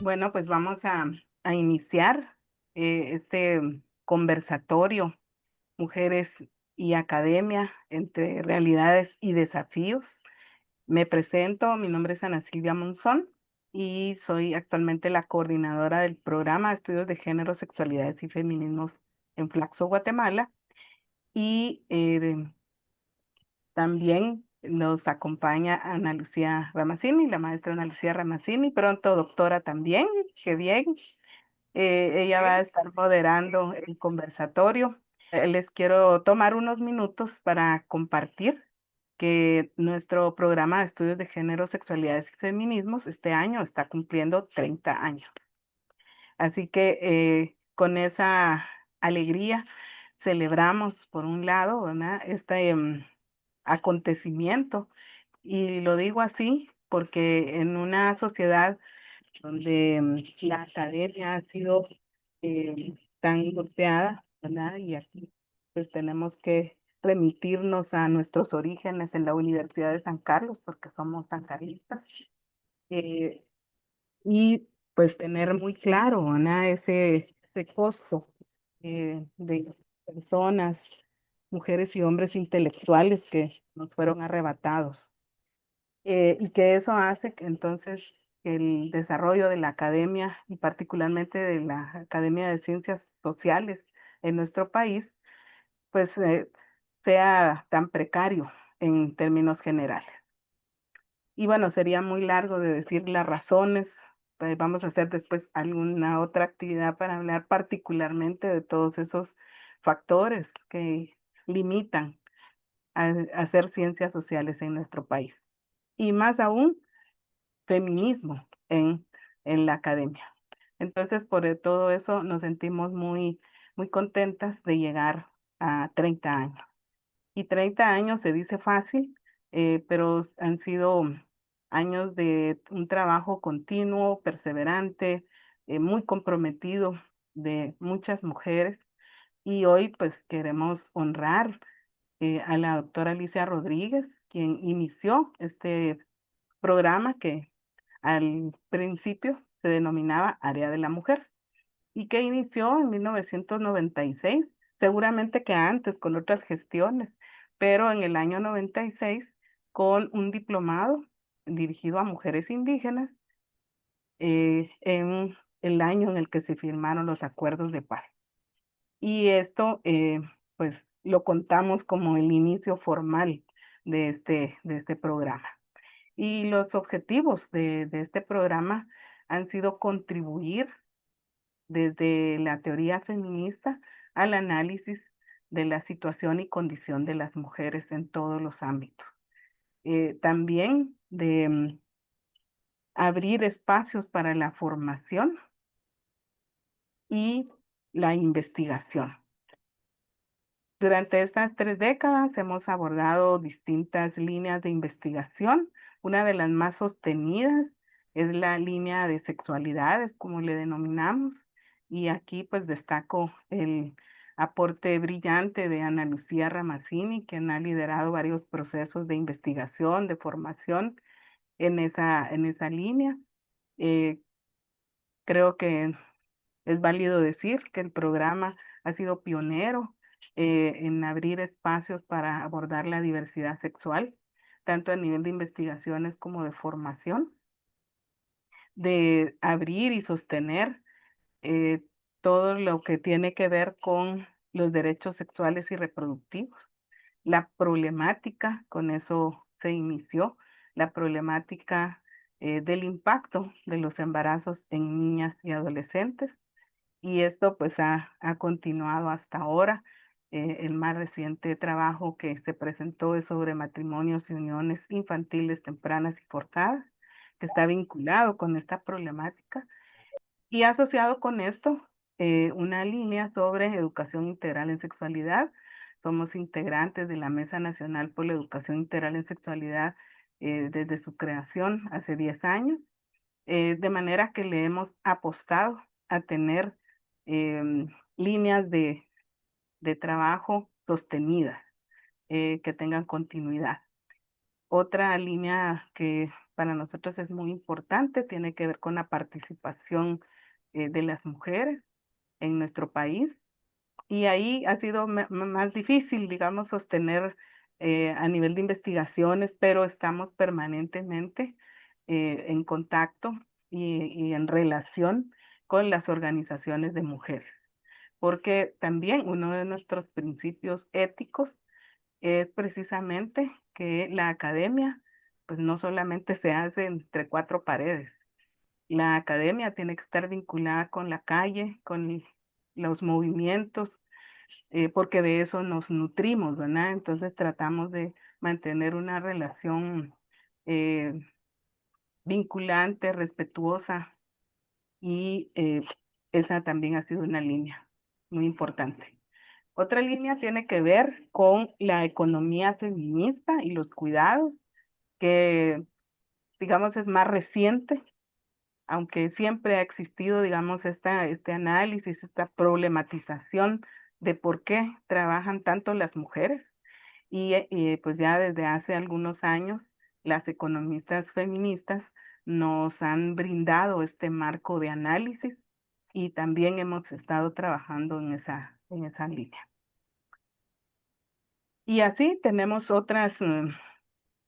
Bueno, pues vamos a iniciar este conversatorio, Mujeres y Academia, entre realidades y desafíos. Me presento, mi nombre es Ana Silvia Monzón y soy actualmente la coordinadora del programa de estudios de género, sexualidades y feminismos en Flaxo, Guatemala. Y también nos acompaña Ana Lucía Ramazzini, la maestra Ana Lucía Ramazzini, pronto doctora también, qué bien. Ella va a estar moderando el conversatorio. Les quiero tomar unos minutos para compartir que nuestro programa de estudios de género, sexualidades y feminismos este año está cumpliendo 30 años. Así que con esa alegría celebramos, por un lado, ¿verdad? Este acontecimiento. Y lo digo así porque en una sociedad donde la academia ha sido tan golpeada, ¿verdad? Y aquí pues tenemos que remitirnos a nuestros orígenes en la Universidad de San Carlos, porque somos sancaristas, eh, y pues tener muy claro, ¿verdad? Ese costo de personas, mujeres y hombres intelectuales que nos fueron arrebatados y que eso hace que entonces el desarrollo de la academia y particularmente de la Academia de Ciencias Sociales en nuestro país, pues sea tan precario en términos generales. Y bueno, sería muy largo de decir las razones. Vamos a hacer después alguna otra actividad para hablar particularmente de todos esos factores que limitan a hacer ciencias sociales en nuestro país. Y más aún, feminismo en la academia. Entonces, todo eso nos sentimos muy contentas de llegar a 30 años. Y 30 años se dice fácil, pero han sido años de un trabajo continuo, perseverante, muy comprometido de muchas mujeres. Y hoy pues queremos honrar a la doctora Alicia Rodríguez, quien inició este programa que al principio se denominaba Área de la Mujer y que inició en 1996, seguramente que antes con otras gestiones, pero en el año 96 con un diplomado dirigido a mujeres indígenas en el año en el que se firmaron los acuerdos de paz. Y esto pues lo contamos como el inicio formal de este programa. Y los objetivos de este programa han sido contribuir desde la teoría feminista al análisis de la situación y condición de las mujeres en todos los ámbitos. También de abrir espacios para la formación y la investigación. Durante estas 3 décadas hemos abordado distintas líneas de investigación. Una de las más sostenidas es la línea de sexualidades, como le denominamos, y aquí pues destaco el aporte brillante de Ana Lucía Ramazzini, quien ha liderado varios procesos de investigación, de formación en esa línea. Eh, Creo que es válido decir que el programa ha sido pionero en abrir espacios para abordar la diversidad sexual, tanto a nivel de investigaciones como de formación, de abrir y sostener eh, todo lo que tiene que ver con los derechos sexuales y reproductivos. La problemática, con eso se inició, la problemática del impacto de los embarazos en niñas y adolescentes, y esto pues ha continuado hasta ahora. El más reciente trabajo que se presentó es sobre matrimonios y uniones infantiles tempranas y forzadas, que está vinculado con esta problemática y asociado con esto una línea sobre educación integral en sexualidad. Somos integrantes de la Mesa Nacional por la Educación Integral en Sexualidad desde su creación hace 10 años, de manera que le hemos apostado a tener em, líneas de trabajo sostenidas, que tengan continuidad. Otra línea que para nosotros es muy importante, tiene que ver con la participación de las mujeres en nuestro país. Y ahí ha sido más difícil, digamos, sostener a nivel de investigaciones, pero estamos permanentemente en contacto y en relación con las organizaciones de mujeres, porque también uno de nuestros principios éticos es precisamente que la academia, pues no solamente se hace entre cuatro paredes. La academia tiene que estar vinculada con la calle, con los movimientos, porque de eso nos nutrimos, ¿verdad? Entonces tratamos de mantener una relación eh, vinculante, respetuosa, y esa también ha sido una línea muy importante. Otra línea tiene que ver con la economía feminista y los cuidados, que digamos es más reciente, aunque siempre ha existido, digamos, este análisis, esta problematización de por qué trabajan tanto las mujeres. Y pues ya desde hace algunos años, las economistas feministas nos han brindado este marco de análisis y también hemos estado trabajando en esa línea. Y así tenemos otras,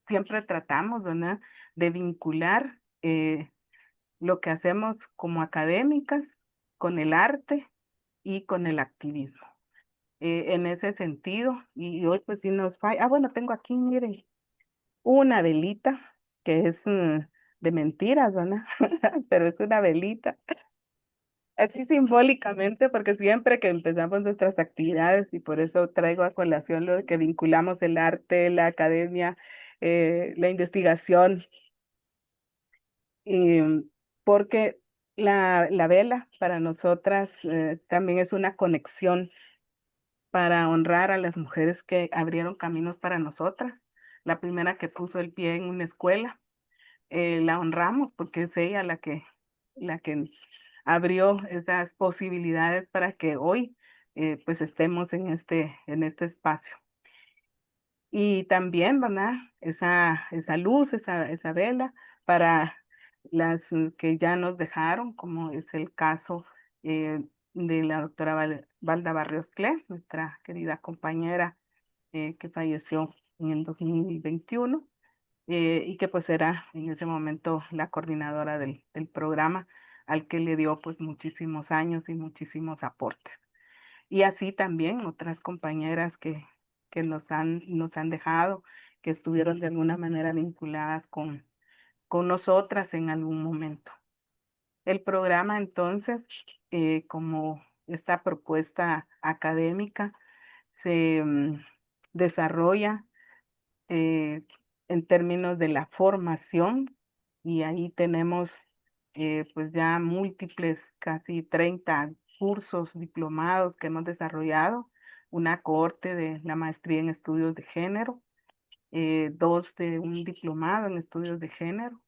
siempre tratamos, ¿verdad?, de vincular lo que hacemos como académicas con el arte y con el activismo. En ese sentido, y hoy pues sí nos falla. Ah, bueno, tengo aquí, miren, una velita que es de mentiras, ¿verdad? Pero es una velita. Así simbólicamente, porque siempre que empezamos nuestras actividades, y por eso traigo a colación lo de que vinculamos el arte, la academia, la investigación, y, porque la vela para nosotras también es una conexión para honrar a las mujeres que abrieron caminos para nosotras. La primera que puso el pie en una escuela, la honramos porque es ella la que abrió esas posibilidades para que hoy pues estemos en este espacio. Y también, ¿verdad? Esa luz, esa vela para las que ya nos dejaron, como es el caso eh, de la doctora Valda Barrios Clé, nuestra querida compañera que falleció en el 2021 y que pues era en ese momento la coordinadora del programa al que le dio pues muchísimos años y muchísimos aportes. Y así también otras compañeras que nos han dejado, que estuvieron de alguna manera vinculadas con nosotras en algún momento. El programa entonces, como esta propuesta académica, se desarrolla eh, en términos de la formación, y ahí tenemos pues ya múltiples, casi 30 cursos diplomados que hemos desarrollado, una cohorte de la maestría en estudios de género, dos de un diplomado en estudios de género.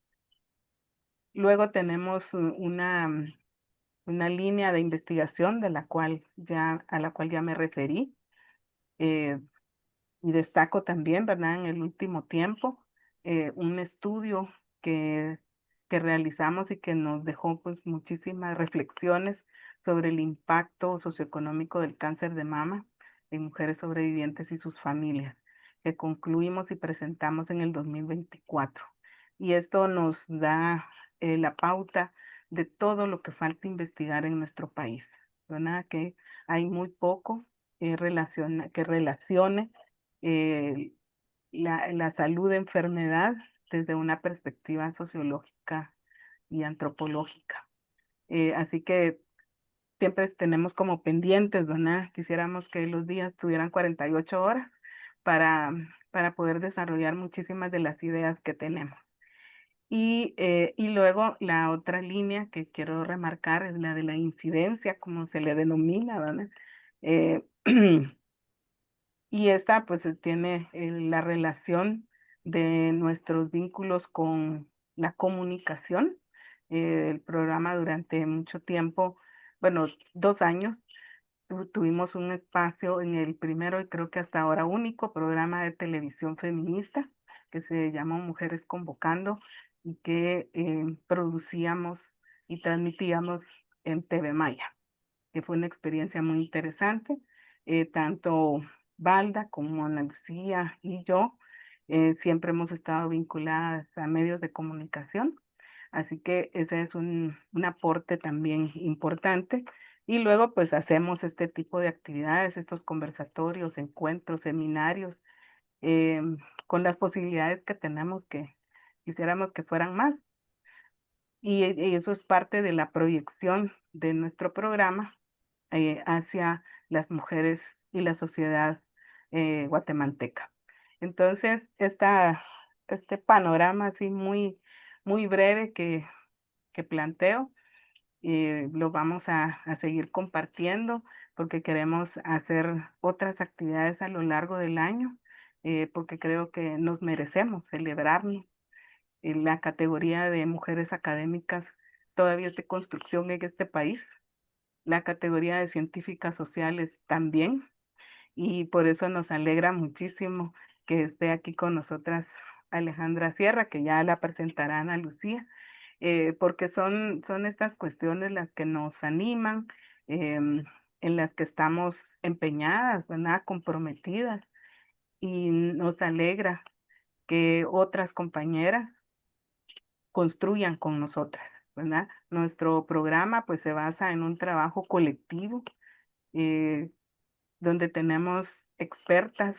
Luego tenemos una línea de investigación a la cual ya me referí. eh, Y destaco también, ¿verdad? En el último tiempo, un estudio que, que realizamos y que nos dejó pues muchísimas reflexiones sobre el impacto socioeconómico del cáncer de mama en mujeres sobrevivientes y sus familias, que concluimos y presentamos en el 2024. Y esto nos da la pauta de todo lo que falta investigar en nuestro país, ¿verdad? Que hay muy poco que relacione eh, la salud de enfermedad desde una perspectiva sociológica y antropológica. Así que siempre tenemos como pendientes, ¿verdad? Quisiéramos que los días tuvieran 48 horas para, para poder desarrollar muchísimas de las ideas que tenemos. Y luego la otra línea que quiero remarcar es la de la incidencia, como se le denomina, ¿verdad? Eh, Y esta pues tiene la relación de nuestros vínculos con la comunicación. El programa durante mucho tiempo, bueno, 2 años, tuvimos un espacio en el primero y creo que hasta ahora único programa de televisión feminista que se llamó Mujeres Convocando, y que producíamos y transmitíamos en TV Maya, que fue una experiencia muy interesante. Tanto Valda como Ana Lucía y yo siempre hemos estado vinculadas a medios de comunicación, así que ese es un aporte también importante. Y luego pues hacemos este tipo de actividades, estos conversatorios, encuentros, seminarios, eh, con las posibilidades que tenemos, que quisiéramos que fueran más. Y eso es parte de la proyección de nuestro programa hacia las mujeres y la sociedad guatemalteca. Entonces, este panorama así muy breve que planteo, lo vamos a seguir compartiendo porque queremos hacer otras actividades a lo largo del año, porque creo que nos merecemos celebrarnos. La categoría de mujeres académicas todavía es de construcción en este país, la categoría de científicas sociales también, y por eso nos alegra muchísimo que esté aquí con nosotras Alejandra Sierra, que ya la presentarán a Lucía, porque son estas cuestiones las que nos animan, en las que estamos empeñadas, ¿verdad? Comprometidas, y nos alegra que otras compañeras construyan con nosotras, ¿verdad? Nuestro programa pues se basa en un trabajo colectivo, eh, donde tenemos expertas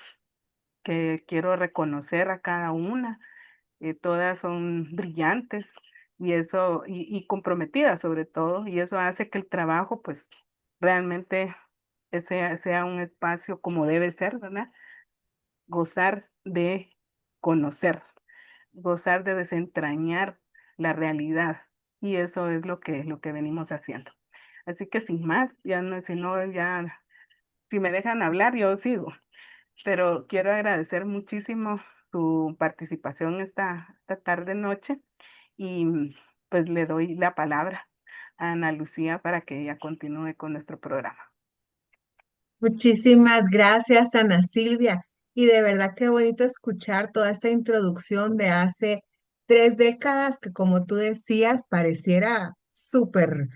que quiero reconocer a cada una. Todas son brillantes y eso, y comprometidas sobre todo, y eso hace que el trabajo pues realmente sea un espacio como debe ser, ¿verdad? Gozar de conocer, gozar de desentrañar la realidad, y eso es lo que venimos haciendo. Así que sin más, ya no, si no, ya, si me dejan hablar, yo sigo, pero quiero agradecer muchísimo su participación esta tarde noche, y pues le doy la palabra a Ana Lucía para que ella continúe con nuestro programa. Muchísimas gracias, Ana Silvia. Y de verdad qué bonito escuchar toda esta introducción de hace 3 décadas que, como tú decías, pareciera súper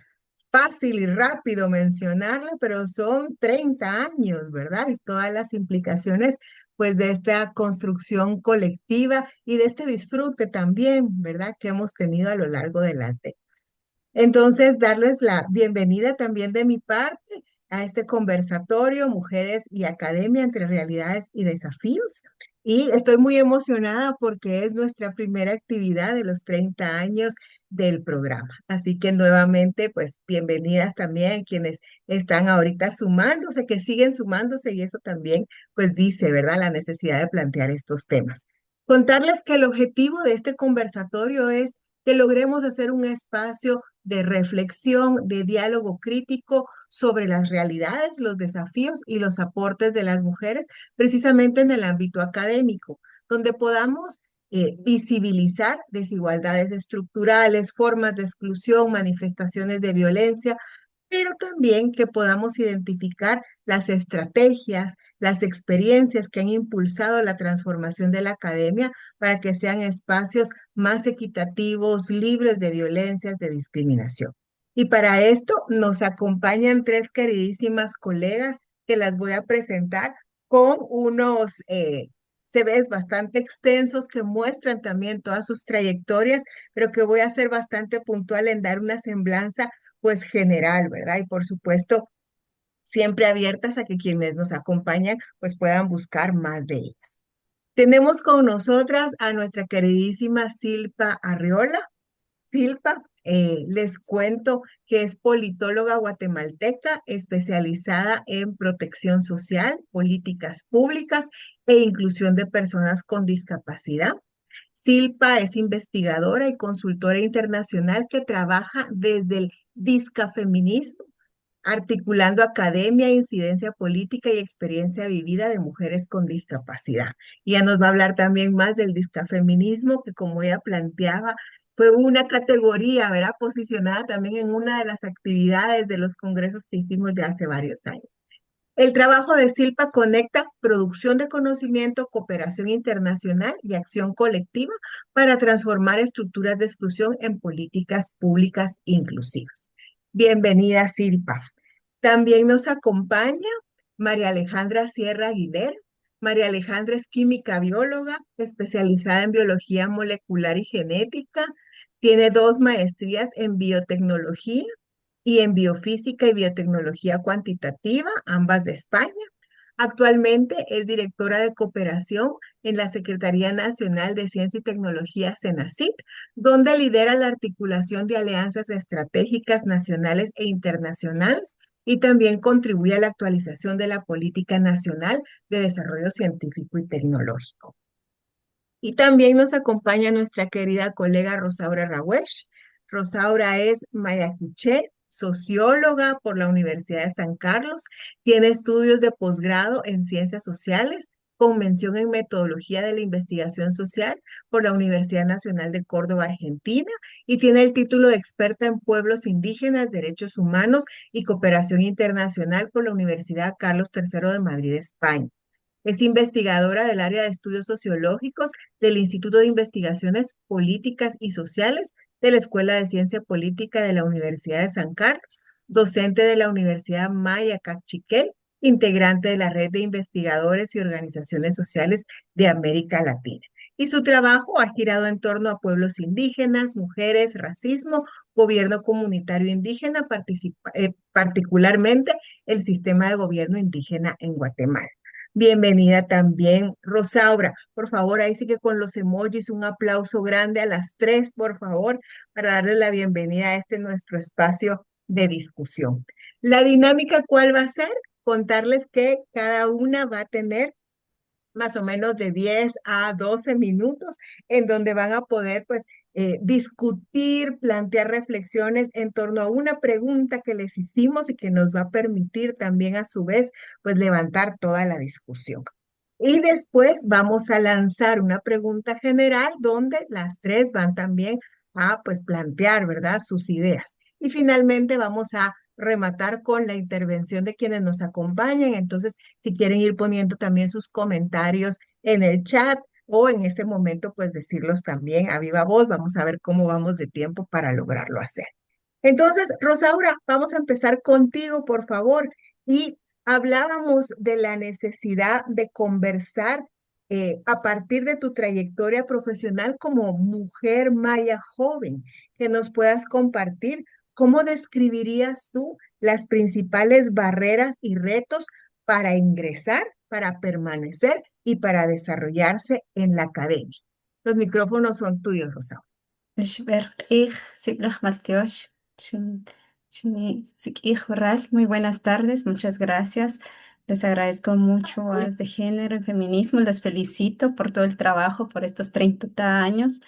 fácil y rápido mencionarla, pero son 30 años, ¿verdad? Y todas las implicaciones, pues, de esta construcción colectiva y de este disfrute también, ¿verdad? Que hemos tenido a lo largo de las décadas. Entonces, darles la bienvenida también de mi parte a este conversatorio, Mujeres y Academia entre Realidades y Desafíos. Y estoy muy emocionada porque es nuestra primera actividad de los 30 años del programa. Así que nuevamente, pues bienvenidas también quienes están ahorita sumándose, que siguen sumándose y eso también, pues dice, ¿verdad? La necesidad de plantear estos temas. Contarles que el objetivo de este conversatorio es que logremos hacer un espacio de reflexión, de diálogo crítico sobre las realidades, los desafíos y los aportes de las mujeres, precisamente en el ámbito académico, donde podamos visibilizar desigualdades estructurales, formas de exclusión, manifestaciones de violencia, pero también que podamos identificar las estrategias, las experiencias que han impulsado la transformación de la academia para que sean espacios más equitativos, libres de violencias, de discriminación. Y para esto nos acompañan tres queridísimas colegas que las voy a presentar con unos CVs bastante extensos que muestran también todas sus trayectorias, pero que voy a ser bastante puntual en dar una semblanza pues general, ¿verdad? Y por supuesto, siempre abiertas a que quienes nos acompañan pues puedan buscar más de ellas. Tenemos con nosotras a nuestra queridísima Silpa Arriola. Silpa, les cuento que es politóloga guatemalteca especializada en protección social, políticas públicas e inclusión de personas con discapacidad. Silpa es investigadora y consultora internacional que trabaja desde el discafeminismo, articulando academia, incidencia política y experiencia vivida de mujeres con discapacidad. Y ya nos va a hablar también más del discafeminismo, que como ella planteaba, fue una categoría, ¿verdad? Posicionada también en una de las actividades de los congresos que hicimos de hace varios años. El trabajo de Silpa conecta producción de conocimiento, cooperación internacional y acción colectiva para transformar estructuras de exclusión en políticas públicas inclusivas. Bienvenida, Silpa. También nos acompaña María Alejandra Sierra Aguilera. María Alejandra es química bióloga, especializada en biología molecular y genética. Tiene dos maestrías en biotecnología y en biofísica y biotecnología cuantitativa, ambas de España. Actualmente es directora de cooperación en la Secretaría Nacional de Ciencia y Tecnología, CENACYT, donde lidera la articulación de alianzas estratégicas nacionales e internacionales y también contribuye a la actualización de la política nacional de desarrollo científico y tecnológico. Y también nos acompaña nuestra querida colega Rosaura Rawesh. Rosaura es mayaquiche, socióloga por la Universidad de San Carlos, tiene estudios de posgrado en ciencias sociales con mención en metodología de la investigación social por la Universidad Nacional de Córdoba, Argentina, y tiene el título de experta en pueblos indígenas, derechos humanos y cooperación internacional por la Universidad Carlos III de Madrid, España. Es investigadora del área de estudios sociológicos del Instituto de Investigaciones Políticas y Sociales de la Escuela de Ciencia Política de la Universidad de San Carlos, docente de la Universidad Maya Cachiquel, integrante de la Red de Investigadores y Organizaciones Sociales de América Latina. Y su trabajo ha girado en torno a pueblos indígenas, mujeres, racismo, gobierno comunitario indígena, particularmente el sistema de gobierno indígena en Guatemala. Bienvenida también, Rosaura. Por favor, ahí sí que con los emojis, un aplauso grande a las tres, por favor, para darles la bienvenida a este nuestro espacio de discusión. La dinámica, ¿cuál va a ser? Contarles que cada una va a tener más o menos de 10 a 12 minutos en donde van a poder pues discutir, plantear reflexiones en torno a una pregunta que les hicimos y que nos va a permitir también a su vez pues levantar toda la discusión. Y después vamos a lanzar una pregunta general donde las tres van también a pues plantear, ¿verdad? Sus ideas. Y finalmente vamos a rematar con la intervención de quienes nos acompañan. Entonces, si quieren ir poniendo también sus comentarios en el chat o en este momento, pues decirlos también a viva voz. Vamos a ver cómo vamos de tiempo para lograrlo hacer. Entonces, Rosaura, vamos a empezar contigo, por favor. Y hablábamos de la necesidad de conversar a partir de tu trayectoria profesional como mujer maya joven, que nos puedas compartir cómo describirías tú las principales barreras y retos para ingresar, para permanecer y para desarrollarse en la academia. Los micrófonos son tuyos, Rosaura. Muy buenas tardes, muchas gracias. Les agradezco mucho a de Género y Feminismo, les felicito por todo el trabajo, por estos 30 años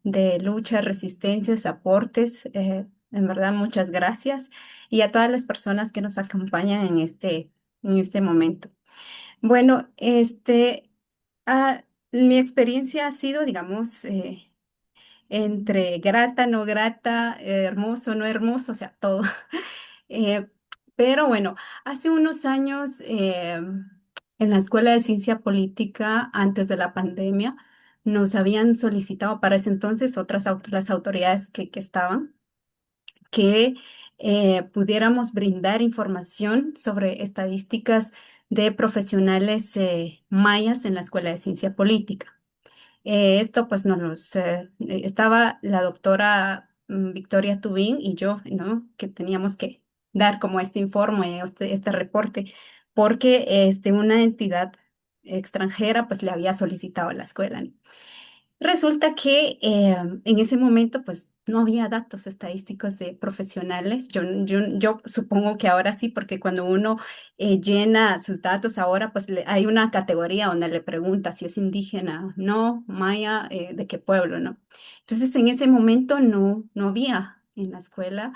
de lucha, resistencias, aportes. En verdad, muchas gracias. Y a todas las personas que nos acompañan en este momento. Bueno, mi experiencia ha sido, digamos, entre grata, no grata, hermoso, no hermoso, o sea, todo. Eh, pero bueno, hace unos años en la Escuela de Ciencia Política, antes de la pandemia, nos habían solicitado para ese entonces las autoridades que estaban, que pudiéramos brindar información sobre estadísticas de profesionales mayas en la Escuela de Ciencia Política. Esto pues estaba la doctora Victoria Tubín y yo, ¿no? Que teníamos que dar como este informe, este reporte, porque una entidad extranjera pues le había solicitado a la escuela, ¿no? Resulta que en ese momento pues no había datos estadísticos de profesionales. Yo supongo que ahora sí, porque cuando uno llena sus datos ahora pues hay una categoría donde le pregunta si es indígena, no, maya, de qué pueblo, ¿no? Entonces en ese momento no había en la escuela,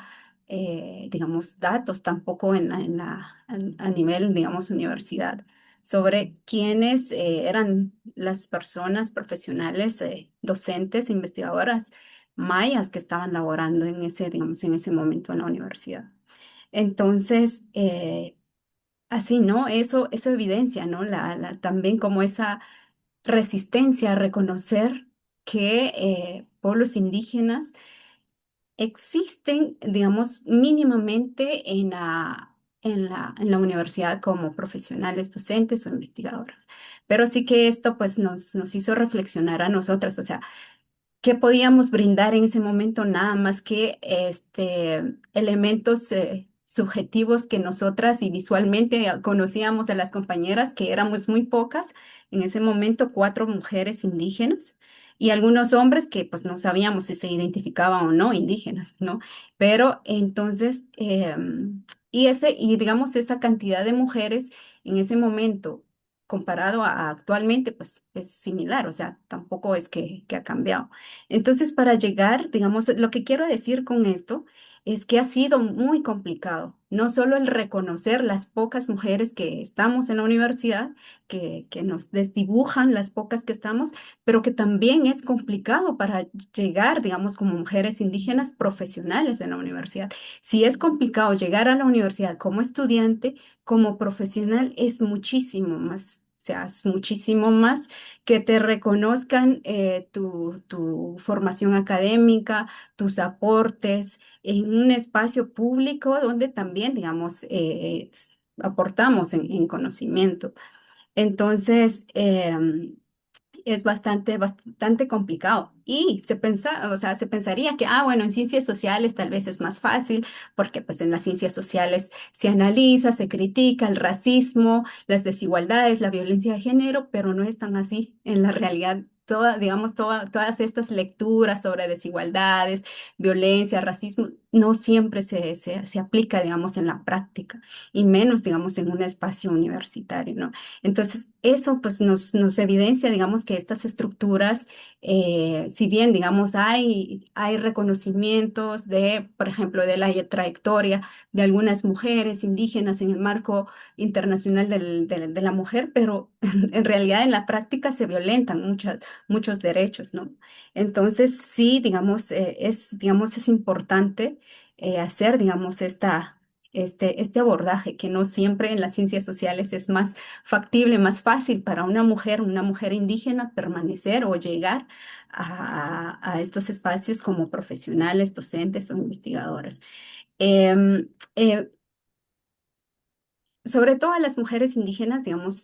digamos, datos tampoco a nivel, digamos, universidad sobre quiénes eran las personas profesionales, docentes, investigadoras mayas que estaban laborando digamos, en ese momento en la universidad. Entonces, así, ¿no? Eso evidencia, ¿no? También como esa resistencia a reconocer que pueblos indígenas existen, digamos, mínimamente en la universidad como profesionales, docentes o investigadoras. Pero sí que esto pues nos hizo reflexionar a nosotras, o sea, ¿qué podíamos brindar en ese momento? Nada más que elementos subjetivos que nosotras y visualmente conocíamos a las compañeras, que éramos muy pocas, en ese momento 4 mujeres indígenas y algunos hombres que pues no sabíamos si se identificaban o no indígenas, ¿no? Pero entonces, y digamos esa cantidad de mujeres en ese momento comparado a actualmente, pues es similar, o sea, tampoco es que ha cambiado. Entonces, para llegar, digamos, lo que quiero decir con esto es que ha sido muy complicado, no solo el reconocer las pocas mujeres que estamos en la universidad, que nos desdibujan las pocas que estamos, pero que también es complicado para llegar, digamos, como mujeres indígenas profesionales en la universidad. Si es complicado llegar a la universidad como estudiante, como profesional es muchísimo más. O sea, es muchísimo más que te reconozcan tu formación académica, tus aportes en un espacio público donde también, digamos, aportamos en conocimiento. Entonces, es bastante complicado. Y o sea, se pensaría que, bueno, en ciencias sociales tal vez es más fácil, porque pues en las ciencias sociales se analiza, se critica el racismo, las desigualdades, la violencia de género, pero no es tan así. En la realidad, digamos, todas estas lecturas sobre desigualdades, violencia, racismo, no siempre se aplica, digamos, en la práctica, y menos, digamos, en un espacio universitario, ¿no? Entonces, eso pues nos evidencia, digamos, que estas estructuras, si bien, digamos, hay reconocimientos de, por ejemplo, de la trayectoria de algunas mujeres indígenas en el marco internacional de la mujer, pero en realidad en la práctica se violentan muchos derechos, ¿no? Entonces, sí, digamos, digamos, es importante hacer, digamos, este abordaje, que no siempre en las ciencias sociales es más factible, más fácil para una mujer indígena, permanecer o llegar a estos espacios como profesionales, docentes o investigadoras. Em, eh, Sobre todo a las mujeres indígenas, digamos,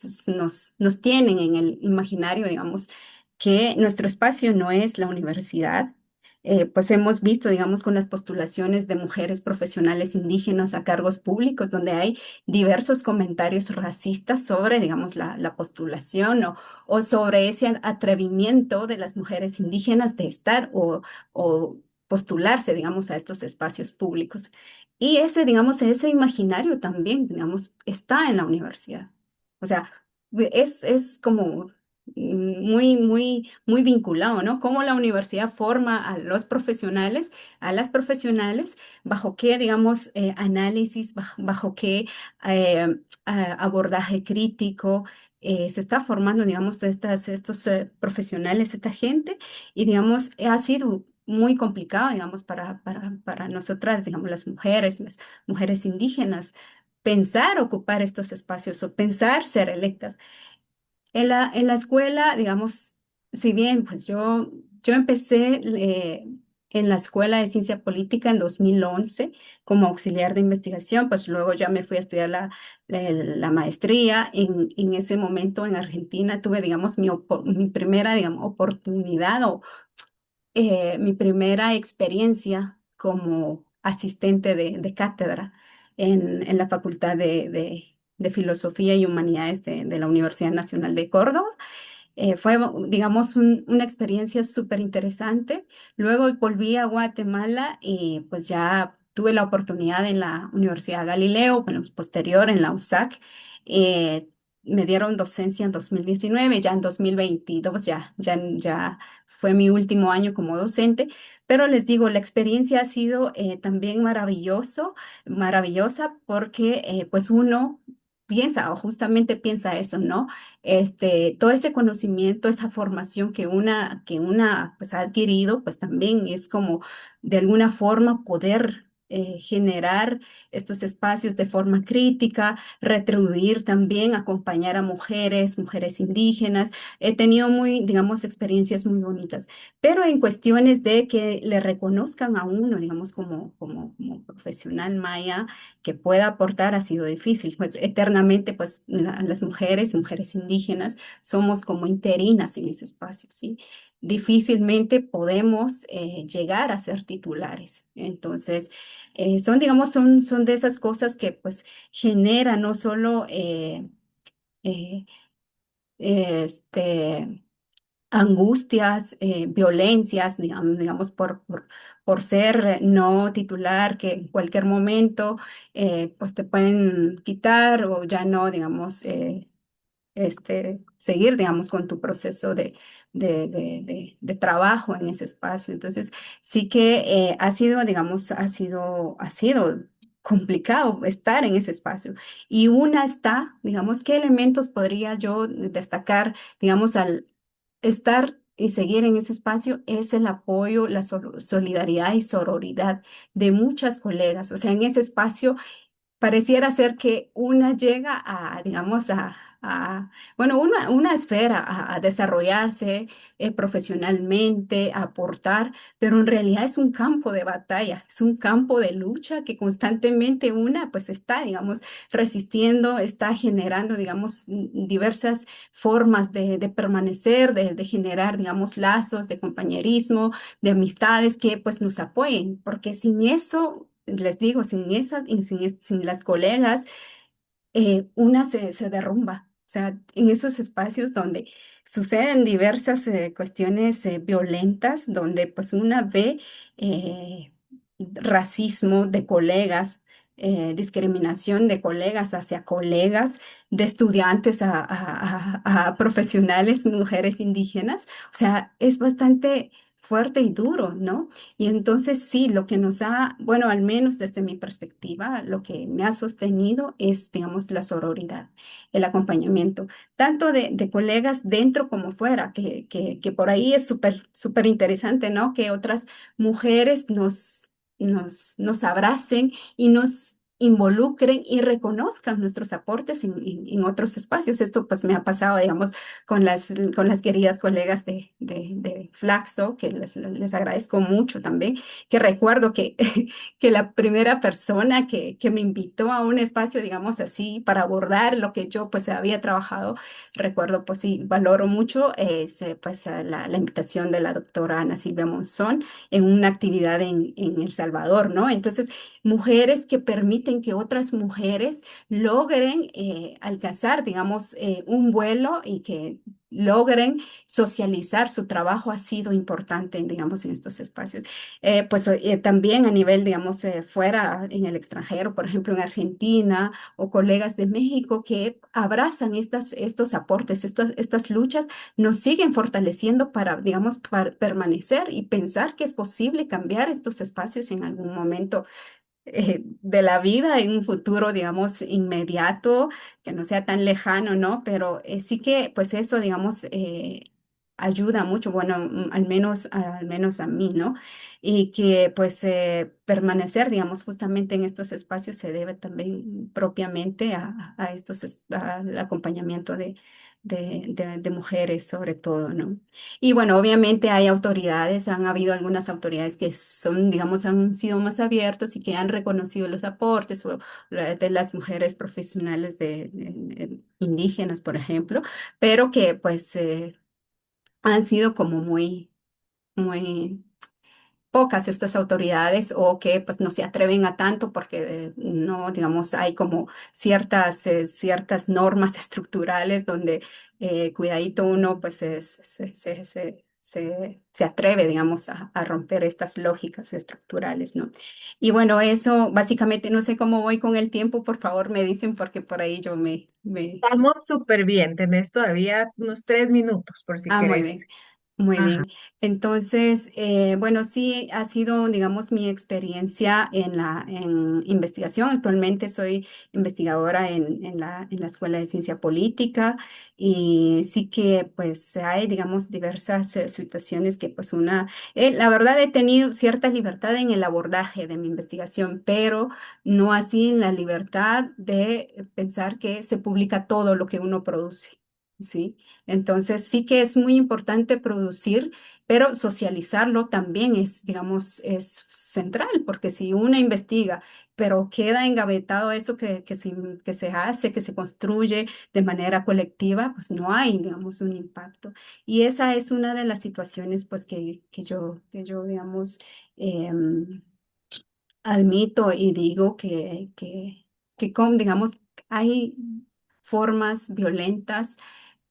nos tienen en el imaginario, digamos, que nuestro espacio no es la universidad. Pues hemos visto, digamos, con las postulaciones de mujeres profesionales indígenas a cargos públicos, donde hay diversos comentarios racistas sobre, digamos, la postulación o sobre ese atrevimiento de las mujeres indígenas de estar o postularse, digamos, a estos espacios públicos. Y ese, digamos, ese imaginario también, digamos, está en la universidad. O sea, es como muy vinculado, ¿no? Cómo la universidad forma a los profesionales, a las profesionales, bajo qué, digamos, análisis, bajo qué abordaje crítico. Se está formando, digamos, estos profesionales, esta gente, y, digamos, ha sido muy complicado, digamos, para nosotras, digamos, las mujeres indígenas, pensar ocupar estos espacios o pensar ser electas. En la escuela, digamos, si bien pues yo empecé en la Escuela de Ciencia Política en 2011 como auxiliar de investigación, pues luego ya me fui a estudiar la maestría. En ese momento en Argentina tuve, digamos, mi primera, digamos, oportunidad o mi primera experiencia como asistente de cátedra en la Facultad de Filosofía y Humanidades de la Universidad Nacional de Córdoba. Fue, digamos, una experiencia súper interesante. Luego volví a Guatemala y pues ya tuve la oportunidad en la Universidad Galileo, bueno, posterior en la USAC. eh, Me dieron docencia en 2019, ya en 2022 ya fue mi último año como docente, pero les digo, la experiencia ha sido también maravillosa porque pues uno piensa o justamente piensa eso, ¿no? Todo ese conocimiento, esa formación que una pues, ha adquirido, pues también es como de alguna forma poder generar estos espacios de forma crítica, retribuir también, acompañar a mujeres indígenas. He tenido muy, digamos, experiencias muy bonitas, pero en cuestiones de que le reconozcan a uno, digamos, como profesional maya que pueda aportar ha sido difícil. Pues eternamente, pues las mujeres indígenas, somos como interinas en ese espacio, ¿sí? Difícilmente podemos llegar a ser titulares. Entonces, son de esas cosas que pues generan no solo eh, este, angustias, violencias, digamos por ser no titular, que en cualquier momento pues te pueden quitar o ya no, digamos, seguir, digamos, con tu proceso de trabajo en ese espacio. Entonces, sí que ha sido, digamos, ha sido complicado estar en ese espacio. Y una está, digamos, ¿qué elementos podría yo destacar, digamos, al estar y seguir en ese espacio? Es el apoyo, la solidaridad y sororidad de muchas colegas. O sea, en ese espacio pareciera ser que una llega a, digamos, bueno, una espera a desarrollarse profesionalmente, a aportar, pero en realidad es un campo de batalla, es un campo de lucha que constantemente una pues está, digamos, resistiendo, está generando, digamos, diversas formas de permanecer, de generar, digamos, lazos de compañerismo, de amistades que pues nos apoyen, porque sin eso les digo, sin las colegas, una se derrumba. O sea, en esos espacios donde suceden diversas cuestiones violentas, donde pues una ve eh, racismo de colegas, discriminación de colegas hacia colegas, de estudiantes a profesionales, mujeres indígenas. O sea, es bastante fuerte y duro, ¿no? Y entonces sí, lo que nos ha, bueno, al menos desde mi perspectiva, lo que me ha sostenido es, digamos, la sororidad, el acompañamiento, tanto de colegas dentro como fuera, que por ahí es súper interesante, ¿no? Que otras mujeres nos abracen y nos involucren y reconozcan nuestros aportes en otros espacios. Esto pues me ha pasado, digamos, con las queridas colegas de Flaxo, que les agradezco mucho también, que recuerdo que la primera persona que me invitó a un espacio, digamos así, para abordar lo que yo pues había trabajado, recuerdo pues sí, valoro mucho, es pues la invitación de la doctora Ana Silvia Monzón en una actividad en El Salvador, ¿no? Entonces, mujeres que permiten que otras mujeres logren alcanzar, digamos, un vuelo y que logren socializar. Su trabajo ha sido importante, digamos, en estos espacios. Pues también a nivel, digamos, fuera en el extranjero, por ejemplo, en Argentina o colegas de México que abrazan estos aportes, estas luchas, nos siguen fortaleciendo para, digamos, para permanecer y pensar que es posible cambiar estos espacios en algún momento de la vida en un futuro, digamos, inmediato, que no sea tan lejano, ¿no? Pero sí que, pues eso, digamos, ayuda mucho, bueno, al menos a mí, ¿no? Y que, pues, permanecer, digamos, justamente en estos espacios se debe también propiamente al acompañamiento de mujeres, sobre todo, ¿no? Y bueno, obviamente hay autoridades, han habido algunas autoridades que son, digamos, han sido más abiertos y que han reconocido los aportes o de las mujeres profesionales indígenas, por ejemplo, pero que pues han sido como muy pocas estas autoridades o que pues no se atreven a tanto porque no, digamos, hay como ciertas normas estructurales donde cuidadito uno pues se atreve, digamos, a romper estas lógicas estructurales, ¿no? Y bueno, eso básicamente, no sé cómo voy con el tiempo, por favor me dicen porque por ahí yo me... Vamos súper bien, tenés todavía unos 3 minutos por si Ah, muy querés. bien. Muy Ajá. bien. Entonces, bueno, sí ha sido, digamos, mi experiencia en investigación. Actualmente soy investigadora en la Escuela de Ciencia Política y sí que, pues, hay, digamos, diversas situaciones que, pues, la verdad he tenido cierta libertad en el abordaje de mi investigación, pero no así en la libertad de pensar que se publica todo lo que uno produce. ¿Sí? Entonces, sí que es muy importante producir, pero socializarlo también es, digamos, es central, porque si uno investiga, pero queda engavetado eso que se hace, que se construye de manera colectiva, pues no hay, digamos, un impacto. Y esa es una de las situaciones, pues, que yo, digamos, em, admito y digo digamos, hay formas violentas,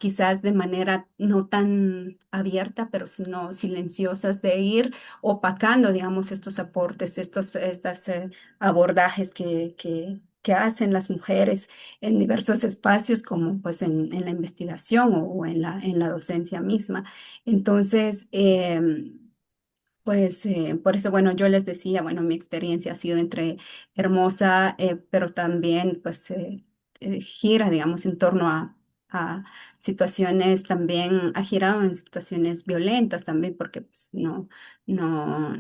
quizás de manera no tan abierta, pero sino silenciosas, de ir opacando, digamos, estos aportes, estas abordajes que hacen las mujeres en diversos espacios, como pues en la investigación o en la docencia misma. Entonces, pues por eso, bueno, yo les decía, bueno, mi experiencia ha sido entre hermosa, pero también pues gira, digamos, en torno a situaciones también, ha girado en situaciones violentas también, porque pues yo no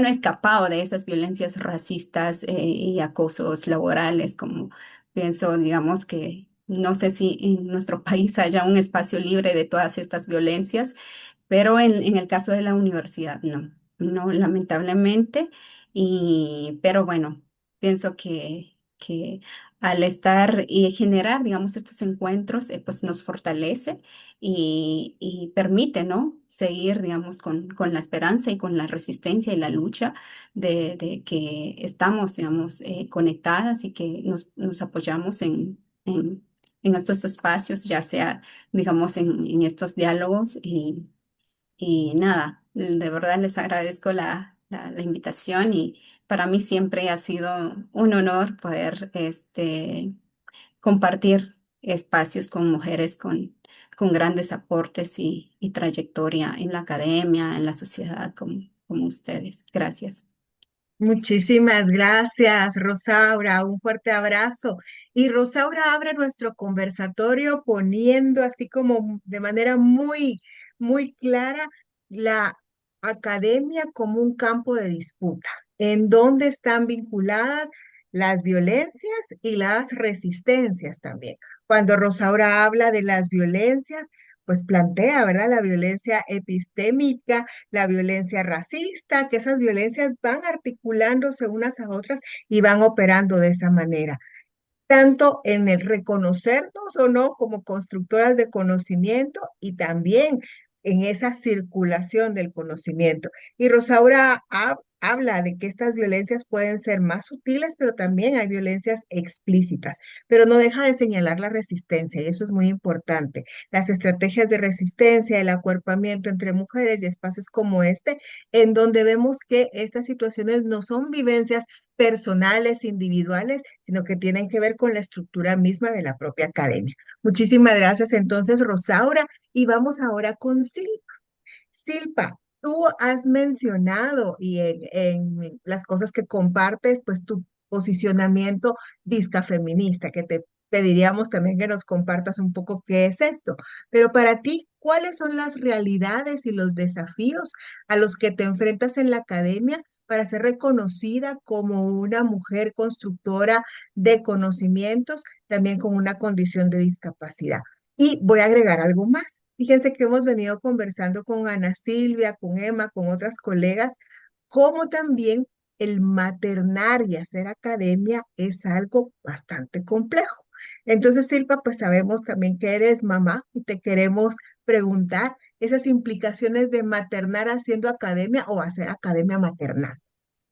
he escapado de esas violencias racistas y acosos laborales, como pienso, digamos, que no sé si en nuestro país haya un espacio libre de todas estas violencias, pero en el caso de la universidad, no, lamentablemente. Pero bueno, pienso que al estar y generar, digamos, estos encuentros, pues nos fortalece y permite, ¿no? Seguir, digamos, con la esperanza y con la resistencia y la lucha de que estamos, digamos, conectadas y que nos apoyamos en estos espacios, ya sea, digamos, en estos diálogos. Y nada, de verdad les agradezco la invitación y para mí siempre ha sido un honor poder compartir espacios con mujeres con grandes aportes y trayectoria en la academia, en la sociedad, como ustedes. Gracias. Muchísimas gracias, Rosaura. Un fuerte abrazo. Y Rosaura abre nuestro conversatorio poniendo así como de manera muy, muy clara la academia como un campo de disputa, en donde están vinculadas las violencias y las resistencias también. Cuando Rosaura habla de las violencias, pues plantea, ¿verdad? La violencia epistémica, la violencia racista, que esas violencias van articulándose unas a otras y van operando de esa manera, tanto en el reconocernos o no como constructoras de conocimiento y también en esa circulación del conocimiento. Y Rosaura habla de que estas violencias pueden ser más sutiles, pero también hay violencias explícitas, pero no deja de señalar la resistencia y eso es muy importante. Las estrategias de resistencia, el acuerpamiento entre mujeres y espacios como este, en donde vemos que estas situaciones no son vivencias personales, individuales, sino que tienen que ver con la estructura misma de la propia academia. Muchísimas gracias entonces, Rosaura, y vamos ahora con Silpa. Silpa, tú has mencionado y en las cosas que compartes, pues tu posicionamiento disca feminista, que te pediríamos también que nos compartas un poco qué es esto. Pero para ti, ¿cuáles son las realidades y los desafíos a los que te enfrentas en la academia para ser reconocida como una mujer constructora de conocimientos, también con una condición de discapacidad? Y voy a agregar algo más. Fíjense que hemos venido conversando con Ana Silvia, con Emma, con otras colegas, cómo también el maternar y hacer academia es algo bastante complejo. Entonces, Silpa, pues sabemos también que eres mamá y te queremos preguntar esas implicaciones de maternar haciendo academia o hacer academia maternal.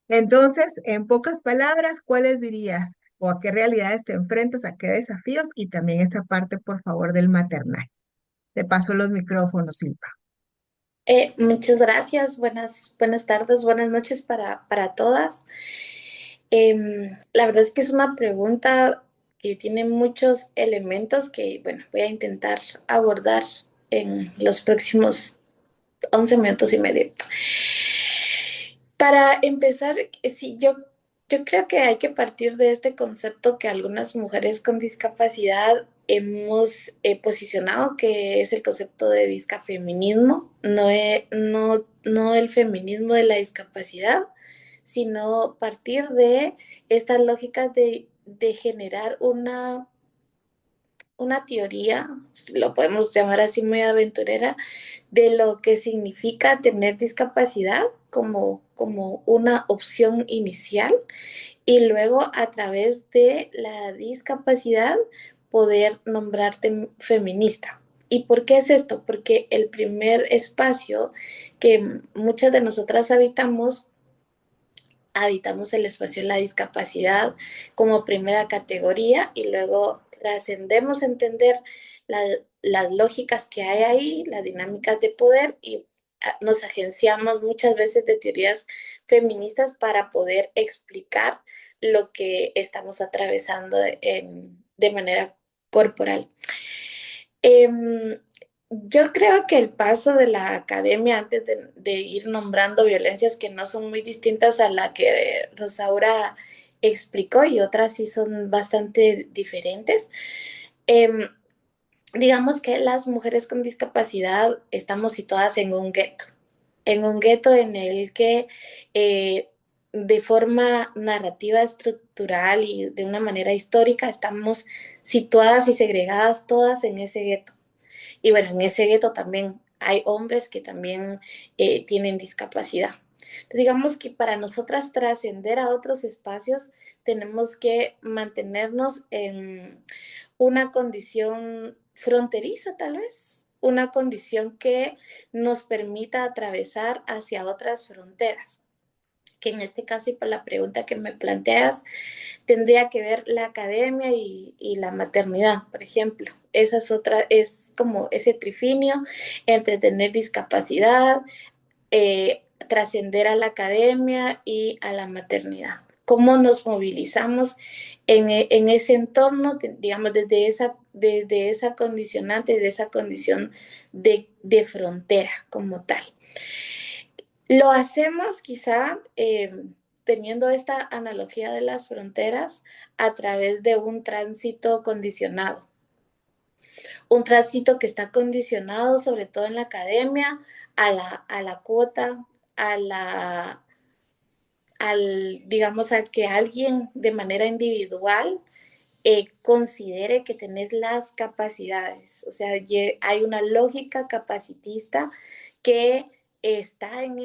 Entonces, en pocas palabras, ¿cuáles dirías o a qué realidades te enfrentas, a qué desafíos y también esa parte, por favor, del maternal? Te paso los micrófonos, Silva. Muchas gracias, buenas tardes, buenas noches para todas. La verdad es que es una pregunta que tiene muchos elementos que, bueno, voy a intentar abordar en los próximos 11 minutos y medio. Para empezar, sí, yo creo que hay que partir de este concepto que algunas mujeres con discapacidad hemos posicionado, que es el concepto de discafeminismo, no el feminismo de la discapacidad, sino partir de estas lógicas de generar una teoría, lo podemos llamar así muy aventurera, de lo que significa tener discapacidad como una opción inicial y luego a través de la discapacidad poder nombrarte feminista. ¿Y por qué es esto? Porque el primer espacio que muchas de nosotras habitamos el espacio de la discapacidad como primera categoría y luego trascendemos a entender la, las lógicas que hay ahí, las dinámicas de poder y nos agenciamos muchas veces de teorías feministas para poder explicar lo que estamos atravesando de manera corporal. Yo creo que el paso de la academia antes de ir nombrando violencias que no son muy distintas a la que Rosaura explicó y otras sí son bastante diferentes. Eh, digamos que las mujeres con discapacidad estamos situadas en un gueto en el que de forma narrativa, estructural y de una manera histórica estamos situadas y segregadas todas en ese gueto. Y bueno, en ese gueto también hay hombres que también tienen discapacidad. Entonces, digamos que para nosotras trascender a otros espacios tenemos que mantenernos en una condición fronteriza tal vez, una condición que nos permita atravesar hacia otras fronteras, que en este caso y por la pregunta que me planteas, tendría que ver la academia y la maternidad, por ejemplo. Esa es otra, es como ese trifinio entre tener discapacidad, trascender a la academia y a la maternidad. ¿Cómo nos movilizamos en ese entorno, digamos, desde esa condicionante, de esa condición de frontera como tal? Lo hacemos quizá teniendo esta analogía de las fronteras a través de un tránsito condicionado. Un tránsito que está condicionado sobre todo en la academia a la cuota, a la, digamos, al que alguien de manera individual considere que tenés las capacidades. O sea, hay una lógica capacitista que está en